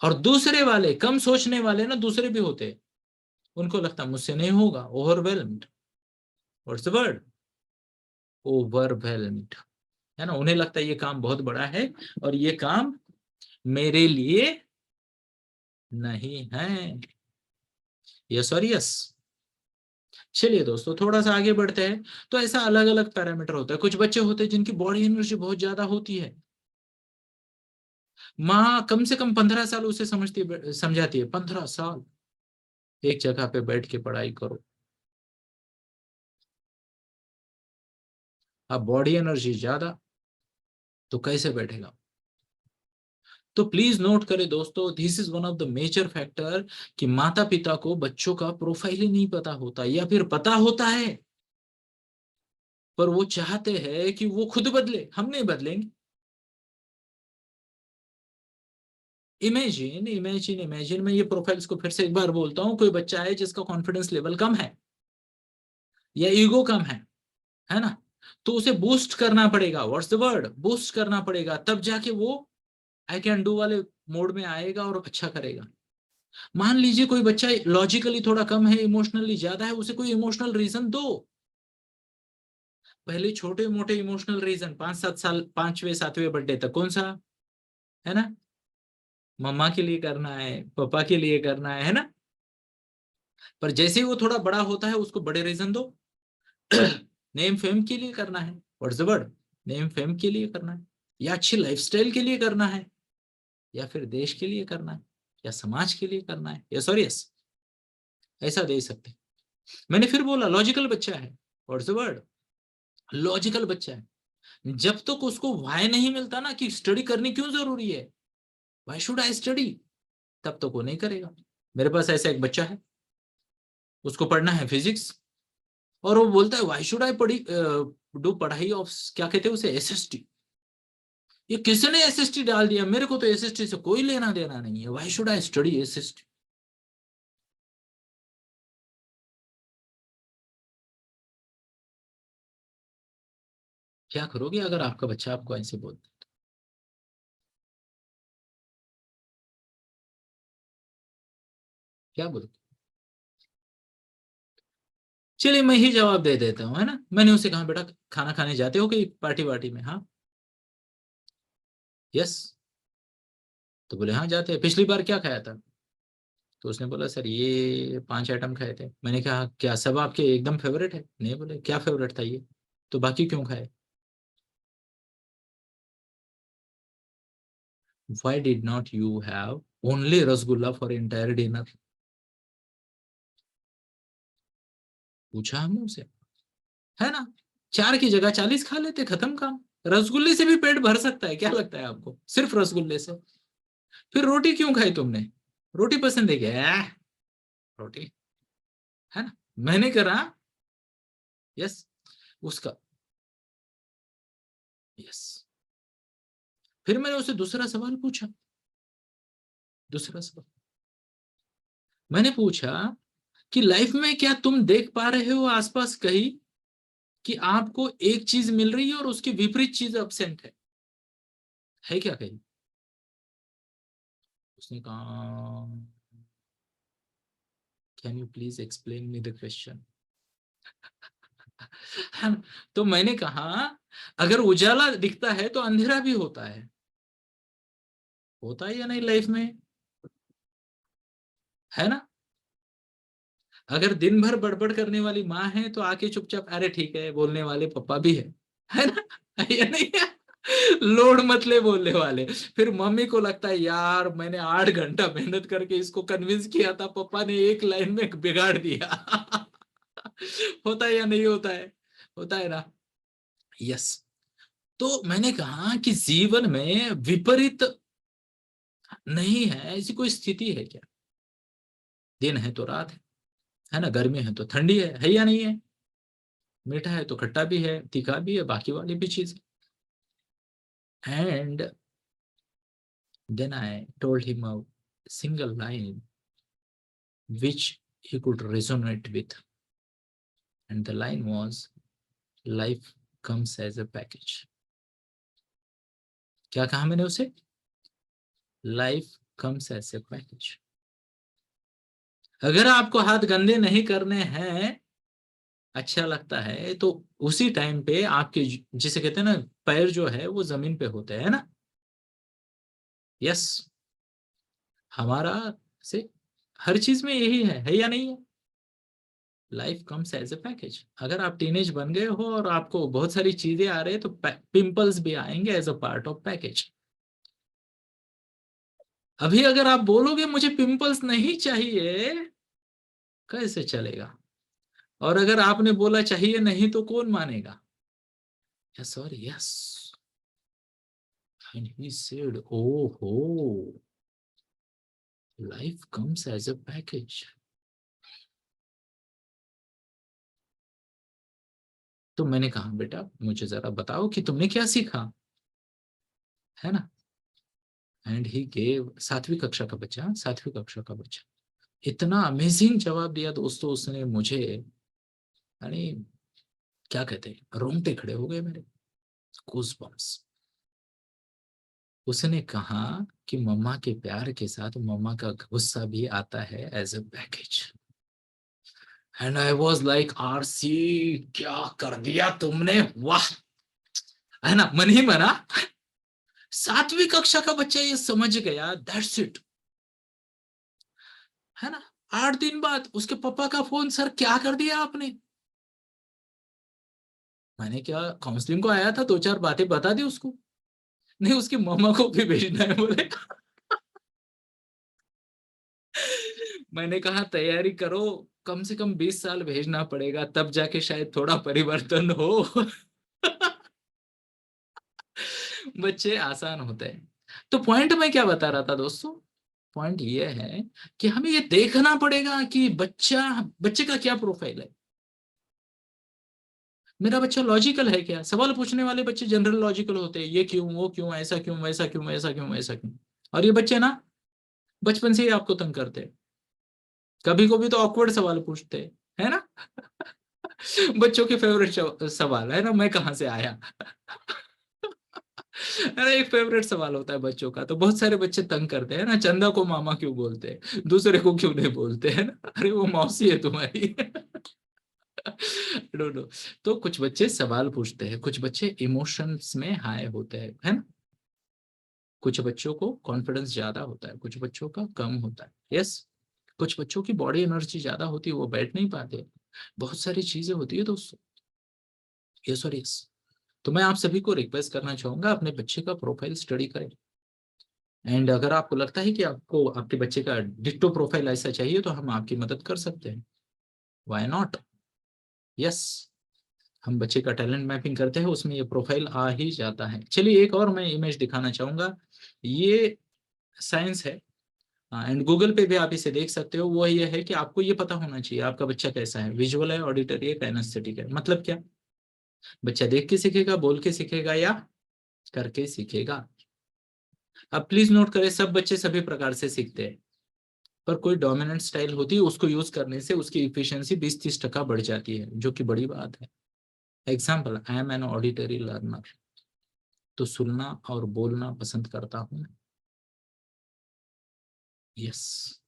Speaker 1: और दूसरे वाले, कम सोचने वाले ना, दूसरे भी होते हैं, उनको लगता है मुझसे नहीं होगा, overwhelmed. What's the word? Overwhelmed. है ना? उन्हें लगता है ये काम बहुत बड़ा है और ये काम मेरे लिए नहीं है। यस और यस। चलिए दोस्तों, थोड़ा सा आगे बढ़ते हैं। तो ऐसा अलग अलग पैरामीटर होता है। कुछ बच्चे होते हैं जिनकी बॉडी एनर्जी बहुत ज्यादा होती है, माँ कम से कम 15 साल उसे समझाती है, 15 साल एक जगह पे बैठ के पढ़ाई करो। अब बॉडी एनर्जी ज्यादा, तो कैसे बैठेगा? तो प्लीज नोट करें दोस्तों, this is one of the major factor, कि माता पिता को बच्चों का प्रोफाइल ही नहीं पता होता, या फिर पता होता है पर वो चाहते हैं कि वो खुद बदले, हम नहीं बदलेंगे। इमेजिन इमेजिन इमेजिन, मैं ये प्रोफाइल्स को फिर से एक बार बोलता हूँ, कोई बच्चा है जिसका कॉन्फिडेंस लेवल कम है या ईगो कम है ना, तो उसे बूस्ट करना पड़ेगा। What's the word? बूस्ट करना पड़ेगा, तब जाके वो आई कैन डू वाले मोड में आएगा और अच्छा करेगा। मान लीजिए कोई बच्चा लॉजिकली थोड़ा कम है, इमोशनली ज्यादा है, उसे कोई इमोशनल रीजन दो। पहले छोटे मोटे इमोशनल रीजन, 5-7 साल, 5वें 7वें बर्थडे तक कौन सा, है ना, मम्मा के लिए करना है, पापा के लिए करना है ना। पर जैसे ही वो थोड़ा बड़ा होता है, उसको बड़े रीजन दो। नेम फेम के लिए करना है, what's the word, name fame के लिए करना है, या अच्छी लाइफस्टाइल के लिए करना है, या फिर देश के लिए करना है, या समाज के लिए करना है, यस और यस, ऐसा दे सकते। मैंने फिर बोला लॉजिकल बच्चा है, व्हाट्स द वर्ड, लॉजिकल बच्चा है। जब तक तो उसको वाई नहीं मिलता ना कि स्टडी करनी क्यों जरूरी है, वाई शुड आई स्टडी, तब तक तो वो नहीं करेगा। मेरे पास ऐसा एक बच्चा है, उसको पढ़ना है फिजिक्स, और वो बोलता है वाई शुड आई पढ़ी डू पढ़ाई ऑफ, क्या कहते हैं उसे, एसएसटी। ये किसने एसएसटी डाल दिया, मेरे को तो एसएसटी से कोई लेना देना नहीं है, why should I study SST. क्या करोगे अगर आपका बच्चा आपको ऐसे बोलता है? क्या बोलोगे? चलिए मैं ही जवाब दे देता हूँ, है ना। मैंने उसे कहा बेटा खाना खाने जाते हो कहीं पार्टी वार्टी में, हाँ, यस। तो बोले हाँ जाते हैं, पिछली बार क्या खाया था? तो उसने बोला सर ये 5 आइटम खाए थे। मैंने कहा क्या सब आपके एकदम फेवरेट है? नहीं, बोले क्या फेवरेट था ये, तो बाकी क्यों खाए? Why did not you have only rasgulla for entire dinner? पूछा हमने उसे, है ना। 4 की जगह 40 खा लेते, खत्म काम। रसगुल्ले से भी पेट भर सकता है, क्या लगता है आपको, सिर्फ रसगुल्ले से? फिर रोटी क्यों खाई तुमने? रोटी पसंद है क्या? रोटी, है ना। मैंने करा, यस, उसका, यस। फिर मैंने उसे दूसरा सवाल पूछा, दूसरा सवाल मैंने पूछा कि लाइफ में क्या तुम देख पा रहे हो आसपास कहीं कि आपको एक चीज मिल रही है और उसकी विपरीत चीज अब्सेंट है क्या कहीं? उसने कहा can you please explain me the question. तो मैंने कहा अगर उजाला दिखता है तो अंधेरा भी होता है, होता है या नहीं लाइफ में, है ना। अगर दिन भर बड़बड़ करने वाली माँ है तो आके चुपचाप अरे ठीक है बोलने वाले पापा भी है ना, या नहीं है? लोड मत ले बोलने वाले। फिर मम्मी को लगता है यार मैंने 8 घंटा मेहनत करके इसको कन्विंस किया था, पापा ने एक लाइन में बिगाड़ दिया। होता है या नहीं होता है? होता है ना, यस। तो मैंने कहा कि जीवन में विपरीत नहीं है, ऐसी कोई स्थिति है क्या? दिन है तो रात है ना, गर्मी है तो ठंडी है या नहीं है, मीठा है तो खट्टा भी है, तीखा भी है, बाकी वाली भी चीज। And then I told him a single line which he could resonate with, and the line was life comes as a package। क्या कहा मैंने उसे? Life comes as a package. अगर आपको हाथ गंदे नहीं करने हैं, अच्छा लगता है तो उसी टाइम पे आपके जिसे कहते हैं ना पैर जो है वो जमीन पे होते हैं ना, यस। हमारा से हर चीज में यही है या नहीं है? Life comes as a package. अगर आप टीनेज बन गए हो और आपको बहुत सारी चीजें आ रही है तो पिंपल्स भी आएंगे as a part of package. अभी अगर आप बोलोगे मुझे पिंपल्स नहीं चाहिए, कैसे चलेगा? और अगर आपने बोला चाहिए नहीं तो कौन मानेगा? यस और यस। एंड ही सेड ओहो, life comes as a package. तो मैंने कहा बेटा मुझे जरा बताओ कि तुमने क्या सीखा, है ना। एंड ही गेव, 7वीं कक्षा का बच्चा, 7वीं कक्षा का बच्चा, इतना अमेजिंग जवाब दिया दोस्तों उसने मुझे, यानी क्या कहते हैं, रोंगटे खड़े हो गए मेरे, गूज बम्स। उसने कहा कि मम्मा के प्यार के साथ मम्मा का गुस्सा भी आता है as a package. And I was like, आरसी क्या कर दिया तुमने, वाह, है ना, मन ही मना। 7वीं कक्षा का बच्चा ये समझ गया, दैट्स इट, है ना। 8 दिन बाद उसके पापा का फोन, सर क्या कर दिया आपने। मैंने क्या, काउंसलिंग को आया था, 2-4 बातें बता दी उसको। नहीं, उसकी मम्मा को भी भेजना है बोले। मैंने कहा तैयारी करो, कम से कम 20 साल भेजना पड़ेगा, तब जाके शायद थोड़ा परिवर्तन हो। बच्चे आसान होते हैं। तो पॉइंट मैं क्या बता रहा था दोस्तों, पॉइंट ये है कि हमें ये देखना पड़ेगा कि बच्चे का क्या प्रोफाइल है। मेरा बच्चा लॉजिकल है क्या, सवाल पूछने वाले बच्चे जनरल लॉजिकल होते हैं, ये क्यों, वो क्यों, ऐसा क्यों, वैसा क्यों, वैसा क्यों, वैसा क्यों। और ये बच्चे ना बचपन से ही आपको तंग करते हैं, कभी कभी तो ऑकवर्ड सवाल पूछते हैं, है ना। बच्चों के फेवरेट सवाल है ना, मैं कहाँ से आया। अरे एक फेवरेट सवाल होता है बच्चों का, तो बहुत सारे बच्चे तंग करते हैं ना, चंदा को मामा क्यों बोलते हैं, दूसरे को क्यों नहीं बोलते हैं ना, अरे वो मौसी है तुम्हारी। No no. तो कुछ बच्चे सवाल पूछते हैं, कुछ बच्चे इमोशंस में हाई होते हैं, है ना। कुछ बच्चों को कॉन्फिडेंस ज्यादा होता है, कुछ बच्चों का कम होता है, यस। कुछ बच्चों की बॉडी एनर्जी ज्यादा होती है, वो बैठ नहीं पाते, बहुत सारी चीजें होती है दोस्तों, यस और यस। तो मैं आप सभी को रिक्वेस्ट करना चाहूंगा, अपने बच्चे का प्रोफाइल स्टडी करें। एंड अगर आपको लगता है कि आपको आपके बच्चे का डिट्टो प्रोफाइल ऐसा चाहिए, तो हम आपकी मदद कर सकते हैं, वाई नॉट, यस। हम बच्चे का टैलेंट मैपिंग करते हैं, उसमें ये प्रोफाइल आ ही जाता है। चलिए एक और मैं इमेज दिखाना चाहूंगा, ये साइंस है, एंड गूगल पे भी आप इसे देख सकते हो। वो ये है कि आपको ये पता होना चाहिए आपका बच्चा कैसा है, विजुअल है, ऑडिटरी है, काइनेस्थेटिक है। मतलब क्या, बच्चा देख के सीखेगा, बोल के सीखेगा, या करके सीखेगा। अब प्लीज नोट करें, सब बच्चे सभी प्रकार से सीखते हैं, पर कोई डोमिनेंट स्टाइल होती है, उसको यूज करने से उसकी इफिशियंसी 20-30% बढ़ जाती है, जो कि बड़ी बात है। Example, I am an auditory learner, तो सुनना और बोलना पसंद करता हूँ, यस।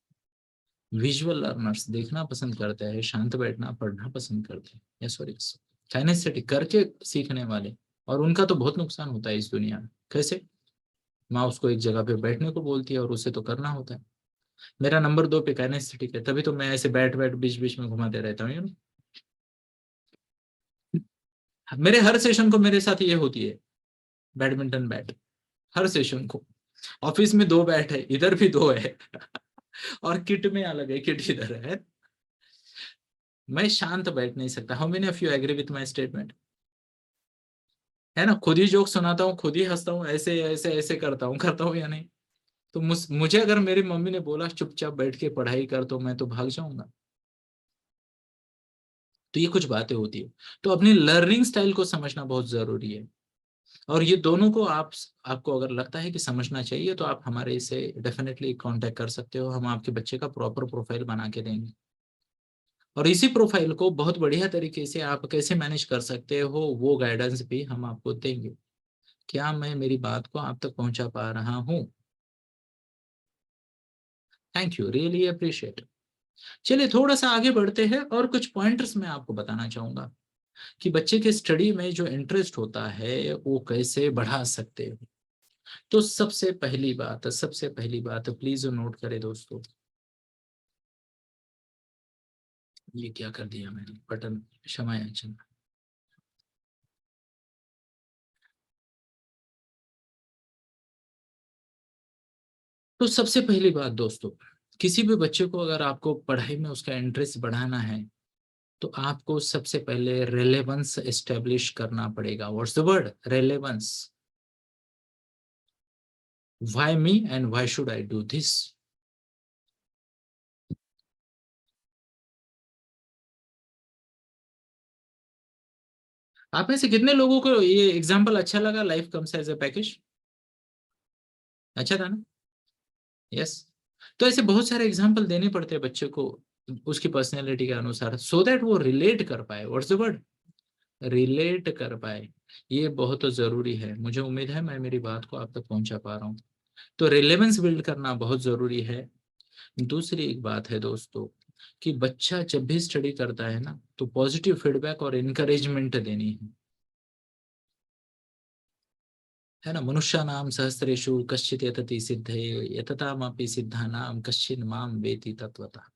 Speaker 1: विजुअल लर्नर्स देखना पसंद करते हैं, शांत बैठना, पढ़ना पसंद करते हैं, यस और यस। काइनेस्थेटिक करके सीखने वाले, और उनका तो बहुत नुकसान होता है इस दुनिया में। कैसे, माँ उसको एक जगह पे बैठने को बोलती है और उसे तो करना होता है। मेरा नंबर 2 पे काइनेस्थेटिक है, तभी तो मैं ऐसे बैठ बैठ बीच बीच में घुमाते रहता हूँ, मेरे हर सेशन को मेरे साथ ये होती है, बैडमिंटन बैट, हर सेशन को। ऑफिस में 2 बैट है, इधर भी 2 है। और किट में अलग है, किट इधर है। मैं शांत बैठ नहीं सकता। How many of you agree with my statement, है ना। खुद ही जोक सुनाता हूँ, खुद ही हंसता हूँ, ऐसे ऐसे ऐसे करता हूँ या नहीं। तो मुझे अगर मेरी मम्मी ने बोला चुपचाप बैठ के पढ़ाई कर, तो मैं तो भाग जाऊंगा। तो ये कुछ बातें होती है। तो अपनी लर्निंग स्टाइल को समझना बहुत जरूरी है। और ये दोनों को आपको अगर लगता है कि समझना चाहिए, तो आप हमारे से डेफिनेटली कांटेक्ट कर सकते हो, हम आपके बच्चे का प्रॉपर प्रोफाइल बना के देंगे। और इसी प्रोफाइल को बहुत बढ़िया तरीके से आप कैसे मैनेज कर सकते हो, वो गाइडेंस भी हम आपको देंगे। क्या मैं मेरी बात को आप तक पहुंचा पा रहा हूँ? Thank you, really appreciate. चलिए थोड़ा सा आगे बढ़ते हैं, और कुछ पॉइंटर्स मैं आपको बताना चाहूंगा कि बच्चे के स्टडी में जो इंटरेस्ट होता है वो कैसे बढ़ा सकते हो। तो सबसे पहली बात प्लीज नोट करें दोस्तों, ये क्या कर दिया मैंने, बटन, क्षमा याचना। तो सबसे पहली बात दोस्तों, किसी भी बच्चे को अगर आपको पढ़ाई में उसका इंटरेस्ट बढ़ाना है, तो आपको सबसे पहले रेलेवेंस एस्टेब्लिश करना पड़ेगा। What's the word, relevance. Why me and why should I do this. आप में से कितने लोगों को ये एग्जाम्पल अच्छा लगा, life comes as a package, अच्छा था ना। यस। तो ऐसे बहुत सारे एग्जाम्पल देने पड़ते हैं बच्चे को उसकी पर्सनैलिटी के अनुसार, सो दैट वो रिलेट कर पाए। What's the word? रिलेट कर पाए। ये बहुत जरूरी है। मुझे उम्मीद है मैं मेरी बात को आप तक पहुंचा पा रहा हूँ। तो रिलेवेंस बिल्ड करना बहुत जरूरी है। दूसरी एक बात है दोस्तों, कि बच्चा जब भी स्टडी करता है ना, तो पॉजिटिव फीडबैक और इनकरेजमेंट देनी है ना। मनुष्याणाम सहस्रेषु कश्चित् यतति सिद्धये, यततामपि सिद्धानां कश्चिन् मां वेति तत्वतः।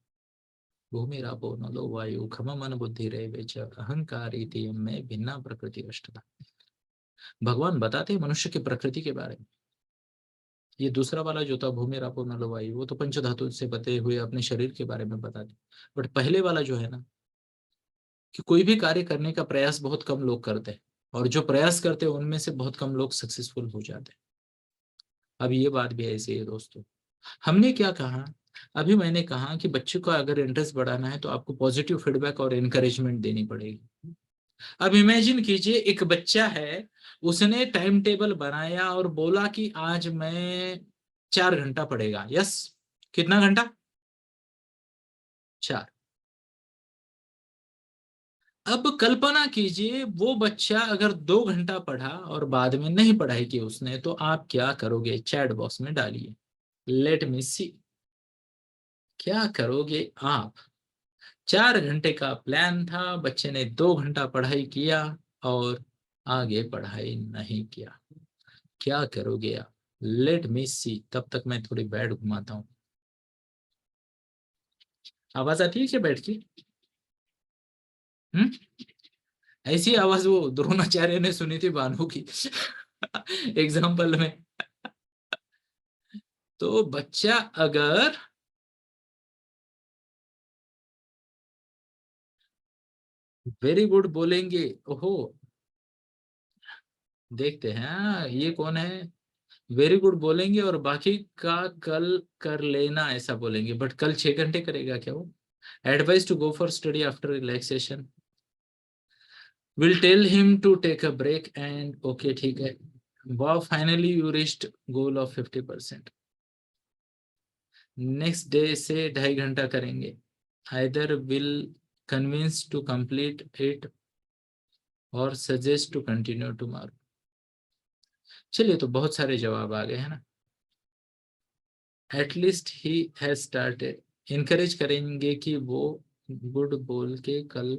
Speaker 1: भूमिरापो नलो वायु खम मन बुद्धिरेव च अहंकार इति में भिन्ना प्रकृति अष्टधा। भगवान बताते हैं मनुष्य की प्रकृति के बारे में। ये दूसरा वाला जो था भूमिरापो नलो वायु, वो तो पंच धातु से बते हुए अपने शरीर के बारे में बताते। बट पहले वाला जो है ना, कि कोई भी कार्य करने का प्रयास बहुत कम लोग करते हैं, और जो प्रयास करते हैं उनमें से बहुत कम लोग सक्सेसफुल हो जाते हैं। अब ये बात भी ऐसी है दोस्तों। हमने क्या कहा? अभी मैंने कहा कि बच्चे को अगर इंटरेस्ट बढ़ाना है तो आपको पॉजिटिव फीडबैक और एनकरेजमेंट देनी पड़ेगी। अब इमेजिन कीजिए, एक बच्चा है, उसने टाइम टेबल बनाया और बोला कि आज मैं 4 घंटा पढ़ेगा। यस, कितना घंटा? 4। अब कल्पना कीजिए, वो बच्चा अगर 2 घंटा पढ़ा और बाद में नहीं पढ़ाई की उसने, तो आप क्या करोगे? चैट बॉक्स में डालिए, लेट मी सी। क्या करोगे आप? 4 घंटे का प्लान था, बच्चे ने 2 घंटा पढ़ाई किया और आगे पढ़ाई नहीं किया। क्या करोगे आप? लेट मी सी। तब तक मैं थोड़ी बैठ घुमाता हूँ। आवाज आती है क्या बैठ की? हम्म। ऐसी आवाज वो द्रोणाचार्य ने सुनी थी भानु की एग्जाम्पल में। तो बच्चा अगर वेरी गुड बोलेंगे, ओहो, देखते हैं हाँ, ये कौन है? वेरी गुड बोलेंगे और बाकी का कल कर लेना ऐसा बोलेंगे। बट कल 6 घंटे करेगा क्या वो? Advice to go for study after relaxation. Will tell him to take a break and okay ठीक है। वाह, finally you reached goal of 50%। Next day से 2.5 घंटा करेंगे। Either will convince to complete it और सजेस्ट टू कंटिन्यू टुमारो। चलिए, तो बहुत सारे जवाब आ गए हैं ना। At least he has started. Encourage करेंगे कि वो गुड बोल के कल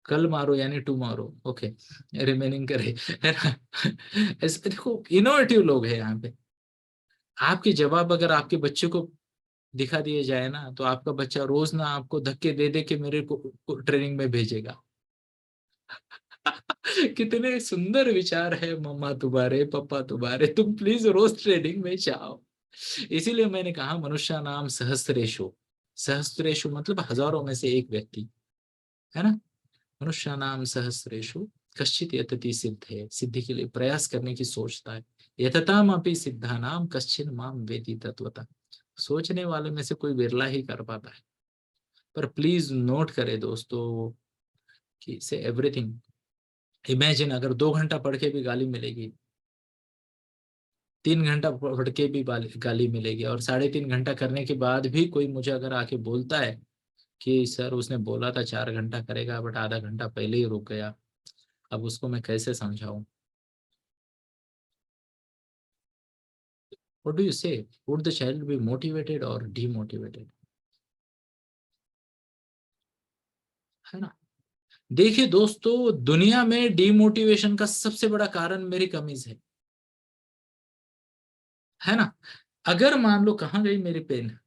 Speaker 1: कल मारो, यानी टुमारो। ओके, रिमेनिंग करे, है ना। ऐसे देखो, इनोवेटिव लोग हैं यहाँ पे। आपके जवाब अगर आपके बच्चे को दिखा दिए जाए ना, तो आपका बच्चा रोज ना आपको धक्के दे दे के मेरे को ट्रेनिंग में भेजेगा। कितने सुंदर विचार है मम्मा तुम्हारे, पापा तुम्हारे, तुम प्लीज रोज ट्रेनिंग में जाओ। इसीलिए मैंने कहा मनुष्य नाम सहस्त्रेशु। सहस्त्रेशु मतलब हजारों में से एक व्यक्ति, है ना। मनुष्य नाम सहस्रेशु कश्चित यतति सिद्धे, सिद्धि के लिए प्रयास करने की सोचता है। यतताम अपि सिद्धा नाम कश्चिन माम वेति तत्वता। सोचने वाले में से कोई बिरला ही कर पाता है। पर प्लीज नोट करें दोस्तों कि से एवरीथिंग। इमेजिन अगर 2 घंटा पढ़ के भी गाली मिलेगी, 3 घंटा पढ़ के भी गाली मिलेगी, और 3.5 घंटा करने के बाद भी कोई मुझे अगर आके बोलता है कि सर उसने बोला था 4 घंटा करेगा बट आधा घंटा पहले ही रुक गया, अब उसको मैं कैसे समझाऊं? व्हाट डू यू से? Would the child be motivated और डीमोटिवेटेड? है ना। देखिए दोस्तों, दुनिया में डीमोटिवेशन का सबसे बड़ा कारण मेरी कमीज है ना। अगर मान लो, कहाँ गई मेरी पेन?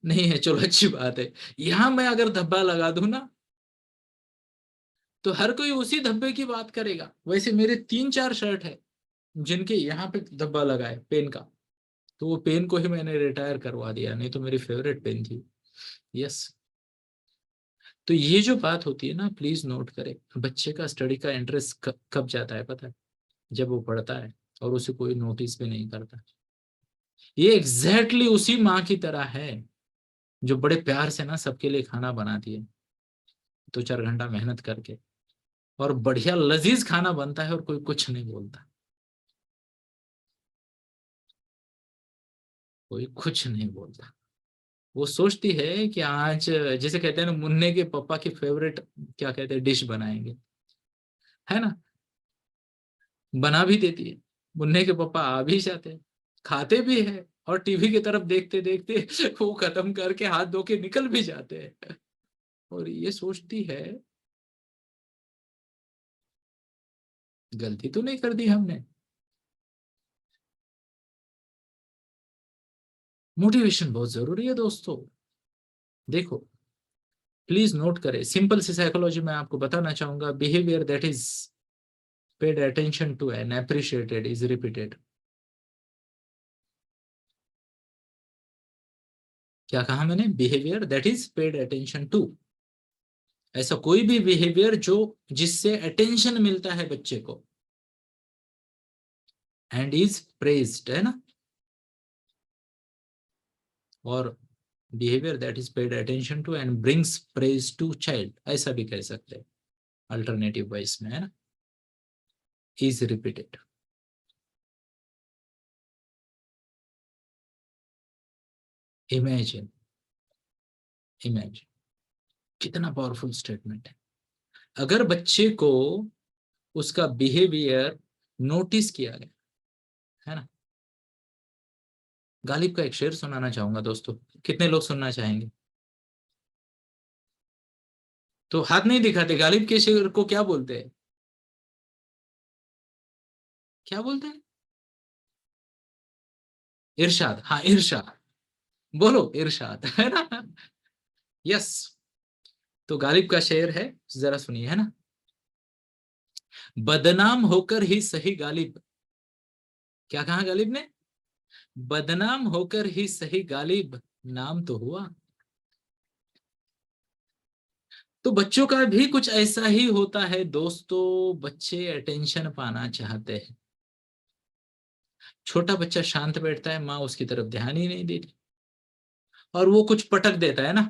Speaker 1: नहीं है, चलो अच्छी बात है। यहां मैं अगर धब्बा लगा दूं ना, तो हर कोई उसी धब्बे की बात करेगा। वैसे मेरे 3-4 शर्ट है जिनके यहाँ पे धब्बा लगा है पेन का, तो वो पेन को ही मैंने रिटायर करवा दिया, नहीं तो मेरी फेवरेट पेन थी। यस। तो ये जो बात होती है ना, प्लीज नोट करें, बच्चे का स्टडी का इंटरेस्ट कब जाता है पता है? जब वो पढ़ता है और उसे कोई नोटिस भी नहीं करता। ये एग्जैक्टली उसी माँ की तरह है जो बड़े प्यार से ना सबके लिए खाना बनाती है, 2-4 घंटा मेहनत करके, और बढ़िया लजीज खाना बनता है और कोई कुछ नहीं बोलता। कोई कुछ नहीं बोलता। वो सोचती है कि आज, जैसे कहते हैं ना, मुन्ने के पापा की फेवरेट क्या कहते हैं डिश बनाएंगे, है ना, बना भी देती है। मुन्ने के पापा आ भी जाते हैं, खाते भी है, और टीवी की तरफ देखते देखते वो खत्म करके हाथ धो के निकल भी जाते हैं। और ये सोचती है गलती तो नहीं कर दी हमने। मोटिवेशन बहुत जरूरी है दोस्तों। देखो, प्लीज नोट करें, सिंपल सी साइकोलॉजी में आपको बताना चाहूंगा, behaviour that is paid attention to and appreciated is repeated. क्या कहा मैंने? Behaviour that is paid attention to, ऐसा कोई भी बिहेवियर जो जिससे अटेंशन मिलता है बच्चे को, एंड इज प्रेज्ड, है ना, और behaviour that is paid attention to and brings praise to child, ऐसा भी कह सकते हैं अल्टरनेटिव वॉइस में, है ना, इज रिपीटेड। इमेजिन, इमेजिन, कितना पावरफुल स्टेटमेंट है। अगर बच्चे को उसका बिहेवियर नोटिस किया गया, है ना। गालिब का एक शेर सुनाना चाहूंगा दोस्तों, कितने लोग सुनना चाहेंगे? तो हाथ नहीं दिखाते। गालिब के शेर को क्या बोलते हैं? क्या बोलते हैं? इरशाद, हाँ इरशाद। बोलो इरशाद, है ना। यस। तो गालिब का शेर है, जरा सुनिए, है ना। बदनाम होकर ही सही गालिब, क्या कहा गालिब ने? बदनाम होकर ही सही गालिब, नाम तो हुआ। तो बच्चों का भी कुछ ऐसा ही होता है दोस्तों, बच्चे अटेंशन पाना चाहते हैं। छोटा बच्चा शांत बैठता है, माँ उसकी तरफ ध्यान ही नहीं देती, और वो कुछ पटक देता है ना।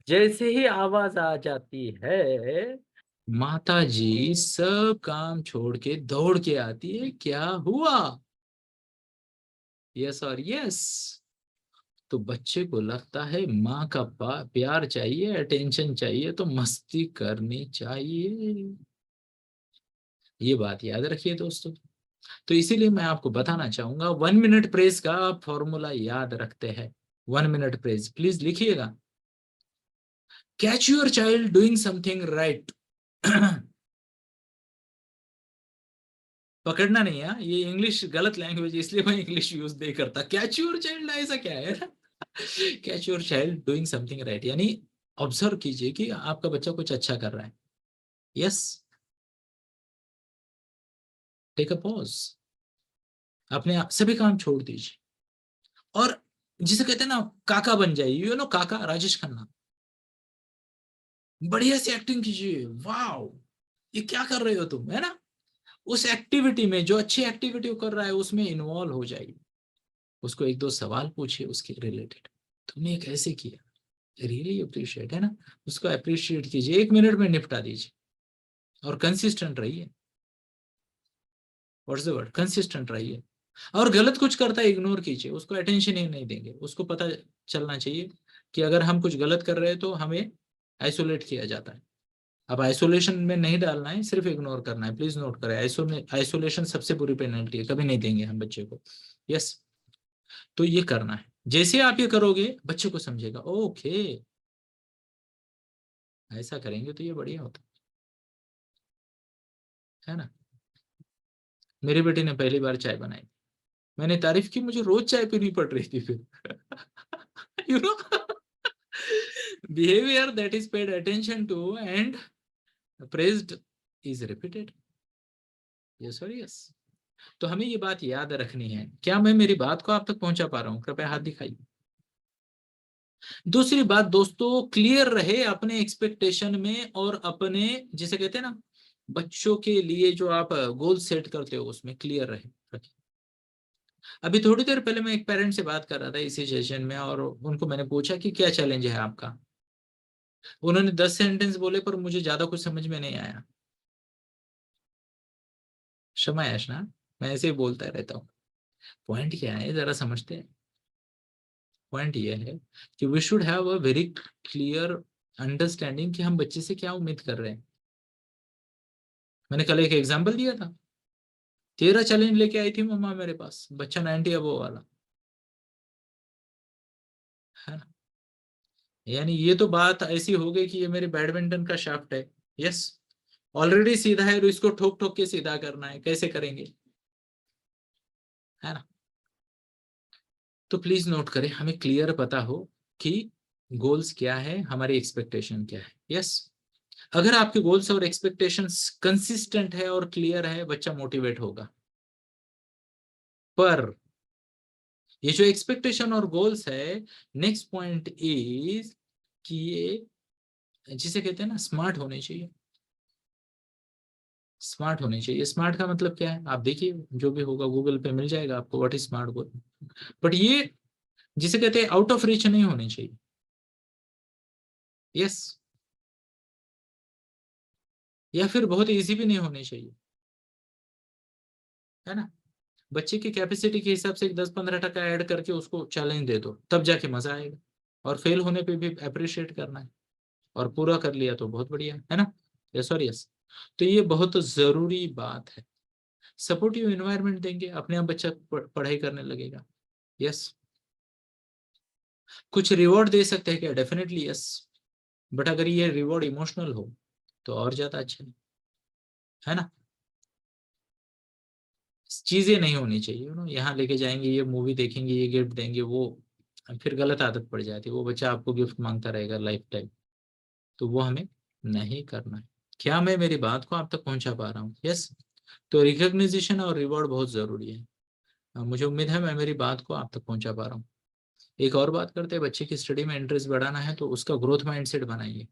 Speaker 1: जैसे ही आवाज आ जाती है, माता जी सब काम छोड़ के दौड़ के आती है, क्या हुआ? यस और यस। तो बच्चे को लगता है माँ का प्यार चाहिए, अटेंशन चाहिए, तो मस्ती करनी चाहिए। ये बात याद रखिए दोस्तों। तो इसीलिए मैं आपको बताना चाहूंगा, 1 मिनट प्रेज का फॉर्मूला याद रखते हैं। 1 मिनट प्रेज प्लीज लिखिएगा। Catch your child doing something right. पकड़ना नहीं है, ये इंग्लिश गलत लैंग्वेज, इसलिए मैं इंग्लिश यूज नहीं करता। कैच योर चाइल्ड ऐसा क्या है? Catch your child doing something right, यानी ऑब्जर्व कीजिए कि आपका बच्चा कुछ अच्छा कर रहा है। यस, टेक अ पॉज, अपने आप सभी काम छोड़ दीजिए, और जिसे कहते हैं ना, काका बन जाइए, काका राजेश खन्ना। बढ़िया से एक्टिंग कीजिए, वाह ये क्या कर रहे हो तुम, है ना। उस एक्टिविटी में, जो अच्छी एक्टिविटी कर रहा है उसमें इन्वॉल्व हो जाइए। उसको एक दो सवाल पूछिए उसके रिलेटेड, तुमने ये कैसे किया, रियली अप्रिशिएट, है ना। उसको अप्रिशिएट कीजिए, 1 मिनट में निपटा दीजिए। और कंसिस्टेंट रहिए, व्हाट्स द वर्ड, कंसिस्टेंट रहिए। और गलत कुछ करता है इग्नोर कीजिए, उसको अटेंशन ही नहीं देंगे। उसको पता चलना चाहिए कि अगर हम कुछ गलत कर रहे हैं तो हमें आइसोलेट किया जाता है। अब आइसोलेशन में नहीं डालना है, सिर्फ इग्नोर करना है। प्लीज नोट करें, आइसोलेशन सबसे बुरी पेनल्टी है, कभी नहीं देंगे हम बच्चे को। यस। तो ये करना है, जैसे आप ये करोगे बच्चे को समझेगा, ओके ऐसा करेंगे तो ये बढ़िया होता है ना। मेरी बेटी ने पहली बार चाय बनाई, मैंने तारीफ की, मुझे रोज चाय पीनी पड़ रही थी फिर। You know, behaviour that is paid attention to and praised is repeated. Yes और यस। तो हमें ये बात याद रखनी है। क्या मैं मेरी बात को आप तक पहुंचा पा रहा हूं? कृपया हाथ दिखाइए। दूसरी बात दोस्तों, क्लियर रहे अपने एक्सपेक्टेशन में, और अपने जिसे कहते हैं ना, बच्चों के लिए जो आप गोल सेट करते हो उसमें क्लियर रहे। अभी थोड़ी देर पहले मैं एक पेरेंट से बात कर रहा था इसी सेशन में, और उनको मैंने पूछा कि क्या चैलेंज है आपका। उन्होंने 10 सेंटेंस बोले पर मुझे ज्यादा कुछ समझ में नहीं आया। क्षमा याचना, मैं ऐसे ही बोलता रहता हूँ। पॉइंट क्या है जरा समझते हैं। पॉइंट ये है कि we should have a very clear understanding कि हम बच्चे से क्या उम्मीद कर रहे हैं। मैंने कल एक एग्जांपल दिया था, 13 चैलेंज लेके आई थी मम्मा मेरे पास, बच्चा 90 अबो वाला, है ना। यानी ये तो बात ऐसी हो गई कि ये मेरे बैडमिंटन का शाफ्ट है। यस, ऑलरेडी सीधा है तो इसको ठोक ठोक के सीधा करना है, कैसे करेंगे, है ना। तो प्लीज नोट करें, हमें क्लियर पता हो कि गोल्स क्या है, हमारी एक्सपेक्टेशन क्या है। यस, अगर आपके गोल्स और एक्सपेक्टेशंस कंसिस्टेंट है और क्लियर है, बच्चा मोटिवेट होगा। पर ये जो एक्सपेक्टेशन और गोल्स है, नेक्स्ट पॉइंट इज कि ये जिसे कहते हैं ना स्मार्ट होने चाहिए। स्मार्ट होने चाहिए। स्मार्ट का मतलब क्या है, आप देखिए, जो भी होगा गूगल पे मिल जाएगा आपको, what is smart goal. But ये जिसे कहते हैं आउट ऑफ रीच नहीं होने चाहिए। यस, या फिर बहुत इजी भी नहीं होने चाहिए, है ना। बच्चे की कैपेसिटी के हिसाब से एक 10-15% ऐड करके उसको चैलेंज दे दो, तब जाके मजा आएगा। और फेल होने पे भी अप्रिशिएट करना है, और पूरा कर लिया तो बहुत बढ़िया है ना। यस और यस। तो ये बहुत जरूरी बात है। सपोर्टिव एनवायरनमेंट देंगे, अपने आप बच्चा पढ़ाई करने लगेगा। यस। कुछ रिवॉर्ड दे सकते हैं क्या, डेफिनेटली यस। बट अगर ये रिवॉर्ड इमोशनल हो तो और ज्यादा अच्छा है ना। चीजें नहीं होनी चाहिए यहाँ लेके जाएंगे, ये मूवी देखेंगे, ये गिफ्ट देंगे, वो फिर गलत आदत पड़ जाती है, वो बच्चा आपको गिफ्ट मांगता रहेगा लाइफ टाइम। तो वो हमें नहीं करना है। क्या मैं मेरी बात को आप तक पहुंचा पा रहा हूँ। यस। तो रिकॉग्निशन और रिवॉर्ड बहुत जरूरी है। मुझे उम्मीद है मैं मेरी बात को आप तक पहुंचा पा रहा हूँ। एक और बात करते हैं, बच्चे की स्टडी में इंटरेस्ट बढ़ाना है तो उसका ग्रोथ माइंडसेट बनाइए।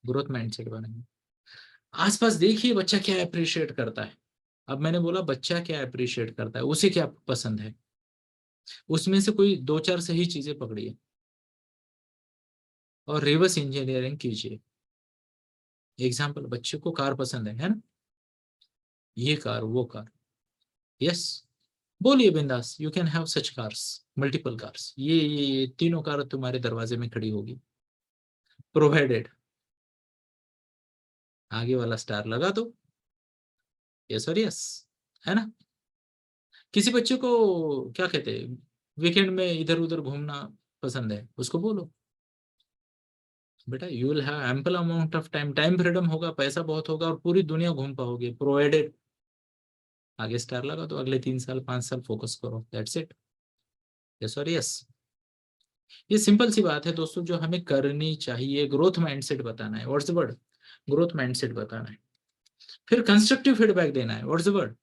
Speaker 1: ग्रोथ माइंडसेट बनाइए। आसपास देखिए बच्चा क्या अप्रिशिएट करता है। अब मैंने बोला बच्चा क्या अप्रिशिएट करता है, उसे क्या पसंद है, उसमें से कोई दो चार सही चीजें पकड़िए और रिवर्स इंजीनियरिंग कीजिए। एग्जाम्पल, बच्चे को कार पसंद है ना, ये कार वो कार। यस, बोलिए बिंदास, you can have such cars, multiple cars, ये तीनों कार तुम्हारे दरवाजे में खड़ी होगी, प्रोवाइडेड। आगे वाला स्टार लगा दो। यस और यस, है ना। किसी बच्चे को क्या कहते हैं, वीकेंड में इधर उधर घूमना पसंद है, उसको बोलो बेटा you will have ample amount of time, time freedom होगा, पैसा बहुत होगा और पूरी दुनिया घूम पाओगे, प्रोवाइडेड। आगे स्टार लगा दो, अगले 3 साल 5 साल फोकस करो, दैट्स इट। यस और यस। ये सिंपल सी बात है दोस्तों, जो हमें करनी चाहिए। ग्रोथ माइंडसेट बताना है, what's the word, growth mindset बताना है। फिर कंस्ट्रक्टिव फीडबैक देना है, what's the word,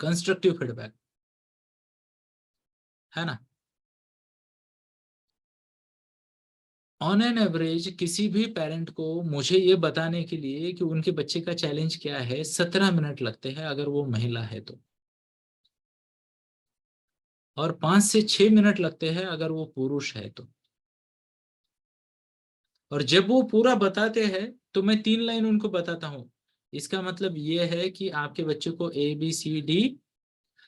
Speaker 1: constructive feedback, है ना। ऑन एन एवरेज किसी भी पेरेंट को मुझे ये बताने के लिए कि उनके बच्चे का चैलेंज क्या है, 17 मिनट लगते हैं अगर वो महिला है तो, और 5 से 6 मिनट लगते हैं अगर वो पुरुष है तो। और जब वो पूरा बताते हैं तो मैं 3 लाइन उनको बताता हूँ। इसका मतलब ये है कि आपके बच्चे को ABCD,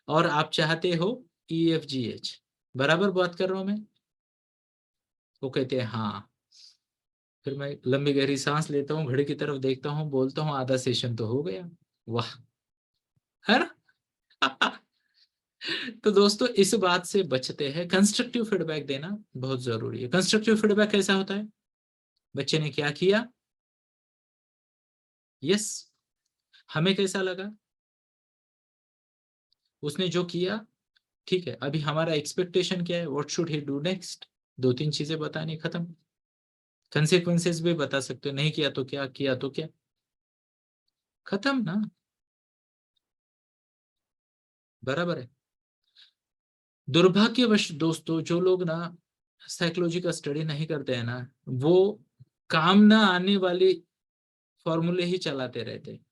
Speaker 1: और आप चाहते हो EFGH, बराबर बात कर रहा हूं मैं। वो कहते हैं हाँ। फिर मैं लंबी गहरी सांस लेता हूँ, घड़ी की तरफ देखता हूँ, बोलता हूँ आधा सेशन तो हो गया। वाह, है ना। तो दोस्तों इस बात से बचते हैं, कंस्ट्रक्टिव फीडबैक देना बहुत जरूरी है। कंस्ट्रक्टिव फीडबैक कैसा होता है, बच्चे ने क्या किया, यस, हमें कैसा लगा, उसने जो किया, ठीक है, अभी हमारा एक्सपेक्टेशन क्या है, what should he do next. 2-3 चीजें बतानी, खत्म। कंसेक्वेंसेस भी बता सकते हो, नहीं किया तो क्या, किया तो क्या, खत्म ना। बराबर है। दुर्भाग्यवश दोस्तों, जो लोग ना साइकोलॉजी का स्टडी नहीं करते हैं ना, वो काम ना आने वाली फॉर्मूले ही चलाते रहते हैं।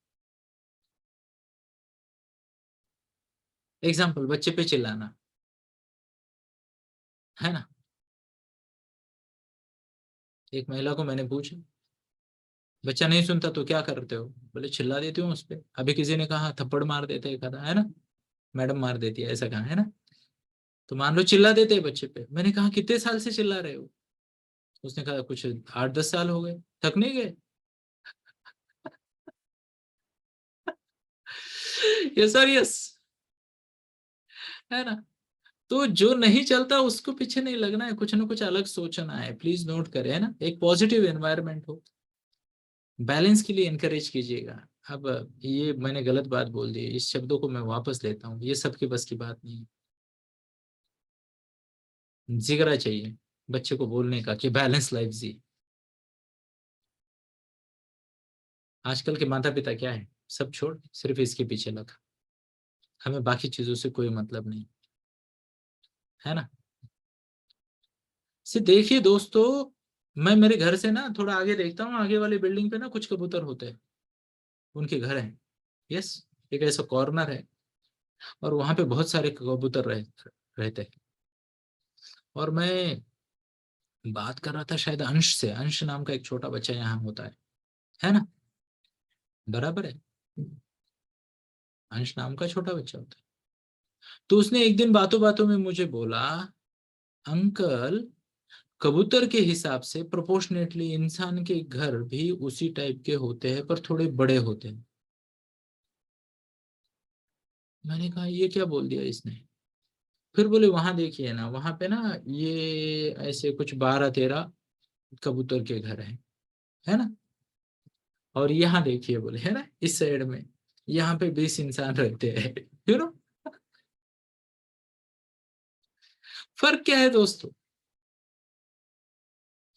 Speaker 1: एग्जाम्पल, बच्चे पे चिल्लाना, है ना। एक महिला को मैंने पूछा, बच्चा नहीं सुनता तो क्या करते हो? बोले चिल्ला देती हूँ उस पर। अभी किसी ने कहा थप्पड़ मार देते एक आधा, है ना, मैडम मार देती है, ऐसा कहा है ना। तो मान लो चिल्ला देते हैं बच्चे पे। मैंने कहा कितने साल से चिल्ला रहे हो? उसने कहा कुछ 8-10 साल हो गए। थक नहीं गए? यस और यस, है ना। तो जो नहीं चलता उसको पीछे नहीं लगना है, कुछ ना कुछ अलग सोचना है। प्लीज नोट करें, है ना, एक पॉजिटिव एनवायरनमेंट हो, बैलेंस के लिए इनकरेज कीजिएगा। अब ये मैंने गलत बात बोल दी, इस शब्दों को मैं वापस लेता हूँ, ये सबके बस की बात नहीं है। जिगरा चाहिए बच्चे को बोलने का कि बैलेंस लाइफ जी। आजकल के माता पिता क्या है, सब छोड़ सिर्फ इसके पीछे लगा, हमें बाकी चीजों से कोई मतलब नहीं, है ना। से देखिए दोस्तों, मैं मेरे घर से ना थोड़ा आगे देखता हूँ, आगे वाली बिल्डिंग पे ना कुछ कबूतर होते हैं, उनके घर हैं। यस, एक ऐसा कॉर्नर है और वहां पे बहुत सारे कबूतर रहते हैं। और मैं बात कर रहा था शायद अंश से, अंश नाम का एक छोटा बच्चा यहाँ होता है ना, बराबर है, अंश नाम का छोटा बच्चा होता है। तो उसने एक दिन बातों बातों में मुझे बोला, अंकल, कबूतर के हिसाब से प्रोपोर्शनेटली इंसान के घर भी उसी टाइप के होते हैं पर थोड़े बड़े होते हैं। मैंने कहा ये क्या बोल दिया इसने? फिर बोले वहां देखिए ना, वहां पे ना ये ऐसे कुछ 12-13 कबूतर के घर है ना। और यहाँ देखिए बोले, है ना, इस साइड में यहाँ पे 20 इंसान रहते हैं। यू नो, फर्क क्या है दोस्तों?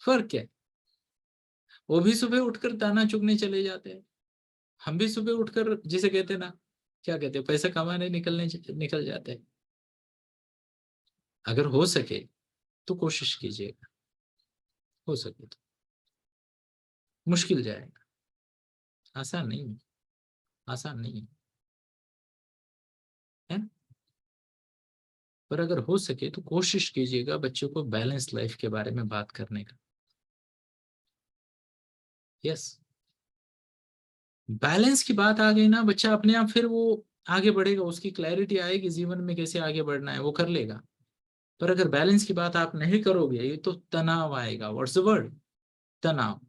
Speaker 1: फर्क क्या है? वो भी सुबह उठकर दाना चुगने चले जाते हैं, हम भी सुबह उठकर जिसे कहते हैं ना, क्या कहते हैं, पैसा कमाने निकल जाते हैं। अगर हो सके तो कोशिश कीजिएगा, हो सके तो। मुश्किल जाएगा, आसान नहीं है, आसान नहीं है, है ना? पर अगर हो सके तो कोशिश कीजिएगा बच्चों को बैलेंस लाइफ के बारे में बात करने का। यस, बैलेंस की बात आ गई ना, बच्चा अपने आप फिर वो आगे बढ़ेगा, उसकी क्लैरिटी आएगी जीवन में कैसे आगे बढ़ना है, वो कर लेगा। पर अगर बैलेंस की बात आप नहीं करोगे तो तनाव आएगा। What's the word? तनाव।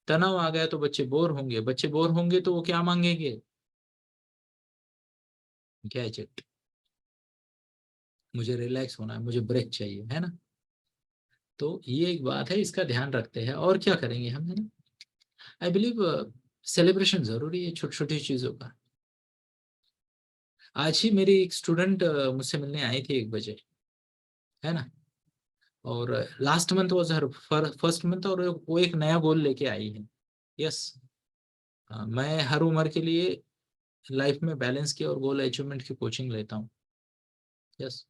Speaker 1: तनाव आ गया तो बच्चे बोर होंगे, बच्चे बोर होंगे तो वो क्या मांगेंगे? गैजेट। मुझे रिलैक्स होना है, मुझे ब्रेक चाहिए, है ना। तो ये एक बात है, इसका ध्यान रखते हैं। और क्या करेंगे हम, है ना। आई बिलीव सेलिब्रेशन जरूरी है छोटी छोटी चीजों का। आज ही मेरी एक स्टूडेंट मुझसे मिलने आई थी 1 बजे, है ना। और last month was her first month, और वो एक नया गोल लेके आई है। यस, मैं हर उम्र के लिए लाइफ में बैलेंस की और गोल अचीवमेंट की कोचिंग लेता हूँ। यस।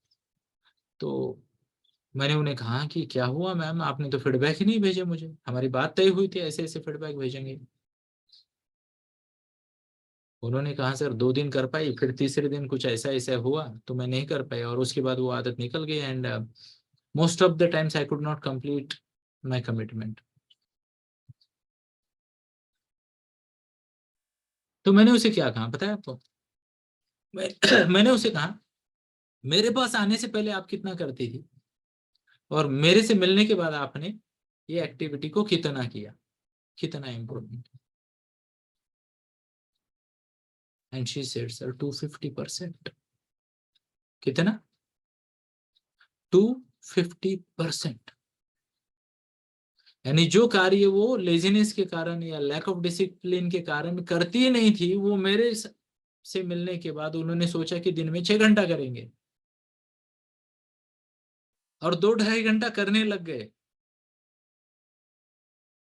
Speaker 1: तो मैंने उन्हें कहा कि क्या हुआ मैम, आपने तो फीडबैक ही नहीं भेजे मुझे, हमारी बात तय हुई थी ऐसे ऐसे फीडबैक भेजेंगे। उन्होंने कहा सर 2 दिन कर पाई, फिर तीसरे दिन कुछ ऐसा ऐसा हुआ तो मैं नहीं कर पाई, और उसके बाद वो आदत निकल गई, and most of the times I could not complete my commitment. तो मैंने उसे क्या कहा पता है आपको? मैंने उसे कहा, मेरे पास आने से पहले आप कितना करती थी, और मेरे से मिलने के बाद आपने ये एक्टिविटी को कितना किया, कितना improvement? And she said sir 250%। कितना? 250%। यानी जो कार्य वो लेजीनेस के कारण या लैक ऑफ डिसिप्लिन के कारण करती ही नहीं थी, वो मेरे से मिलने के बाद उन्होंने सोचा कि दिन में 6 घंटा करेंगे, और 2-2.5 घंटा करने लग गए।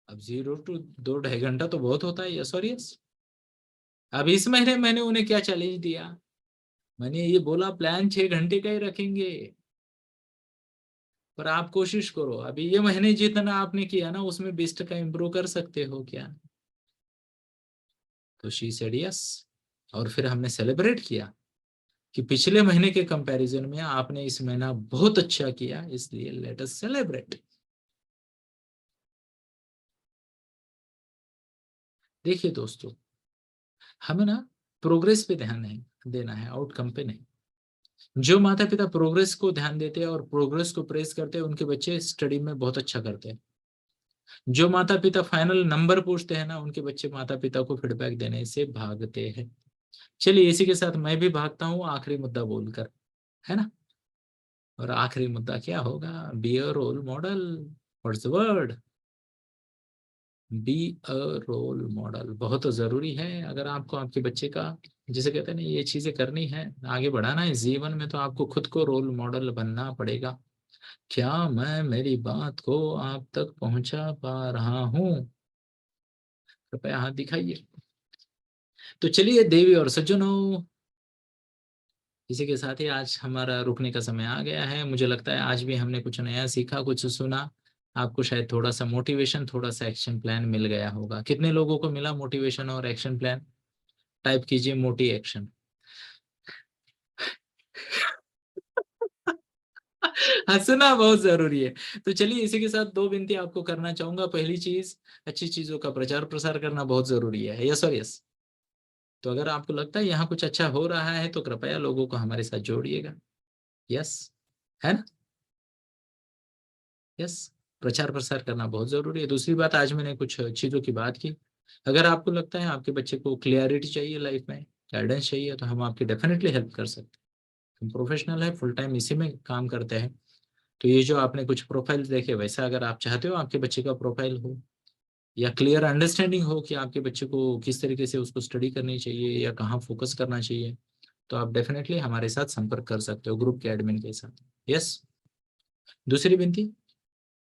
Speaker 1: अब 0 to 2-2.5 घंटा तो बहुत होता है, यस और यस। अब इस महीने मैंने उन्हें क्या चैलेंज दिया, मैंने ये बोला प्लान 6 घंटे का ही रखेंगे, पर आप कोशिश करो, अभी ये महीने जितना आपने किया ना उसमें 20% इम्प्रूव कर सकते हो क्या? तो शी सेड यस। और फिर हमने सेलिब्रेट किया कि पिछले महीने के कंपैरिजन में आपने इस महीना बहुत अच्छा किया, इसलिए लेट अस सेलिब्रेट। देखिए दोस्तों, हमें ना प्रोग्रेस पे ध्यान नहीं देना है, आउटकम पे नहीं। जो माता पिता प्रोग्रेस को ध्यान देते हैं और प्रोग्रेस को प्रेस करते हैं, उनके बच्चे स्टडी में बहुत अच्छा करते हैं। जो माता पिता फाइनल नंबर पूछते हैं ना, उनके बच्चे माता पिता को फीडबैक देने से भागते हैं। चलिए, इसी के साथ मैं भी भागता हूँ आखिरी मुद्दा बोलकर, है ना। और आखिरी मुद्दा क्या होगा? Be a role model. What's the word? Be a role model बहुत जरूरी है। अगर आपको आपके बच्चे का, जिसे कहते हैं ना, ये चीजें करनी है, आगे बढ़ाना है जीवन में, तो आपको खुद को रोल मॉडल बनना पड़ेगा। क्या मैं मेरी बात को आप तक पहुंचा पा रहा हूं? कृपया हाथ दिखाइए। तो चलिए देवी और सज्जनों, इसी के साथ ही आज हमारा रुकने का समय आ गया है। मुझे लगता है आज भी हमने कुछ नया सीखा, कुछ सुना। आपको शायद थोड़ा सा मोटिवेशन, थोड़ा सा एक्शन प्लान मिल गया होगा। कितने लोगों को मिला मोटिवेशन और एक्शन प्लान? टाइप कीजिए मोटी एक्शन। हंसना बहुत जरूरी है। तो चलिए, इसी के साथ दो विनती आपको करना चाहूंगा। पहली चीज, अच्छी चीजों का प्रचार प्रसार करना बहुत जरूरी है। यस और यस। तो अगर आपको लगता है यहाँ कुछ अच्छा हो रहा है, तो कृपया लोगों को हमारे साथ जोड़िएगा। यस, है ना। यस, प्रचार प्रसार करना बहुत जरूरी है। दूसरी बात, आज मैंने कुछ चीजों की बात की। अगर आपको लगता है आपके बच्चे को क्लियरिटी चाहिए लाइफ में, गाइडेंस चाहिए, तो हम आपकी डेफिनेटली हेल्प कर सकते हैं। हम प्रोफेशनल है, फुल टाइम इसी में काम करते हैं। तो ये जो आपने कुछ प्रोफाइल देखे, वैसा अगर आप चाहते हो आपके बच्चे का प्रोफाइल हो, या क्लियर अंडरस्टैंडिंग हो कि आपके बच्चे को किस तरीके से उसको स्टडी करनी चाहिए या कहाँ फोकस करना चाहिए, तो आप डेफिनेटली हमारे साथ संपर्क कर सकते हो, ग्रुप के एडमिन के साथ। यस। दूसरी विनती,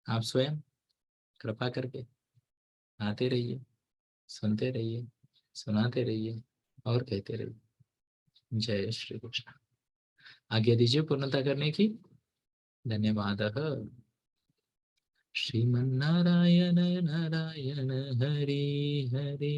Speaker 1: आप स्वयं कृपा करके आते रहिए, सुनते रहिए, सुनाते रहिए और कहते रहिए। जय श्री कृष्ण। आज्ञा दीजिए पूर्णता करने की। धन्यवाद। श्रीमन्नारायण नारायण हरि हरि।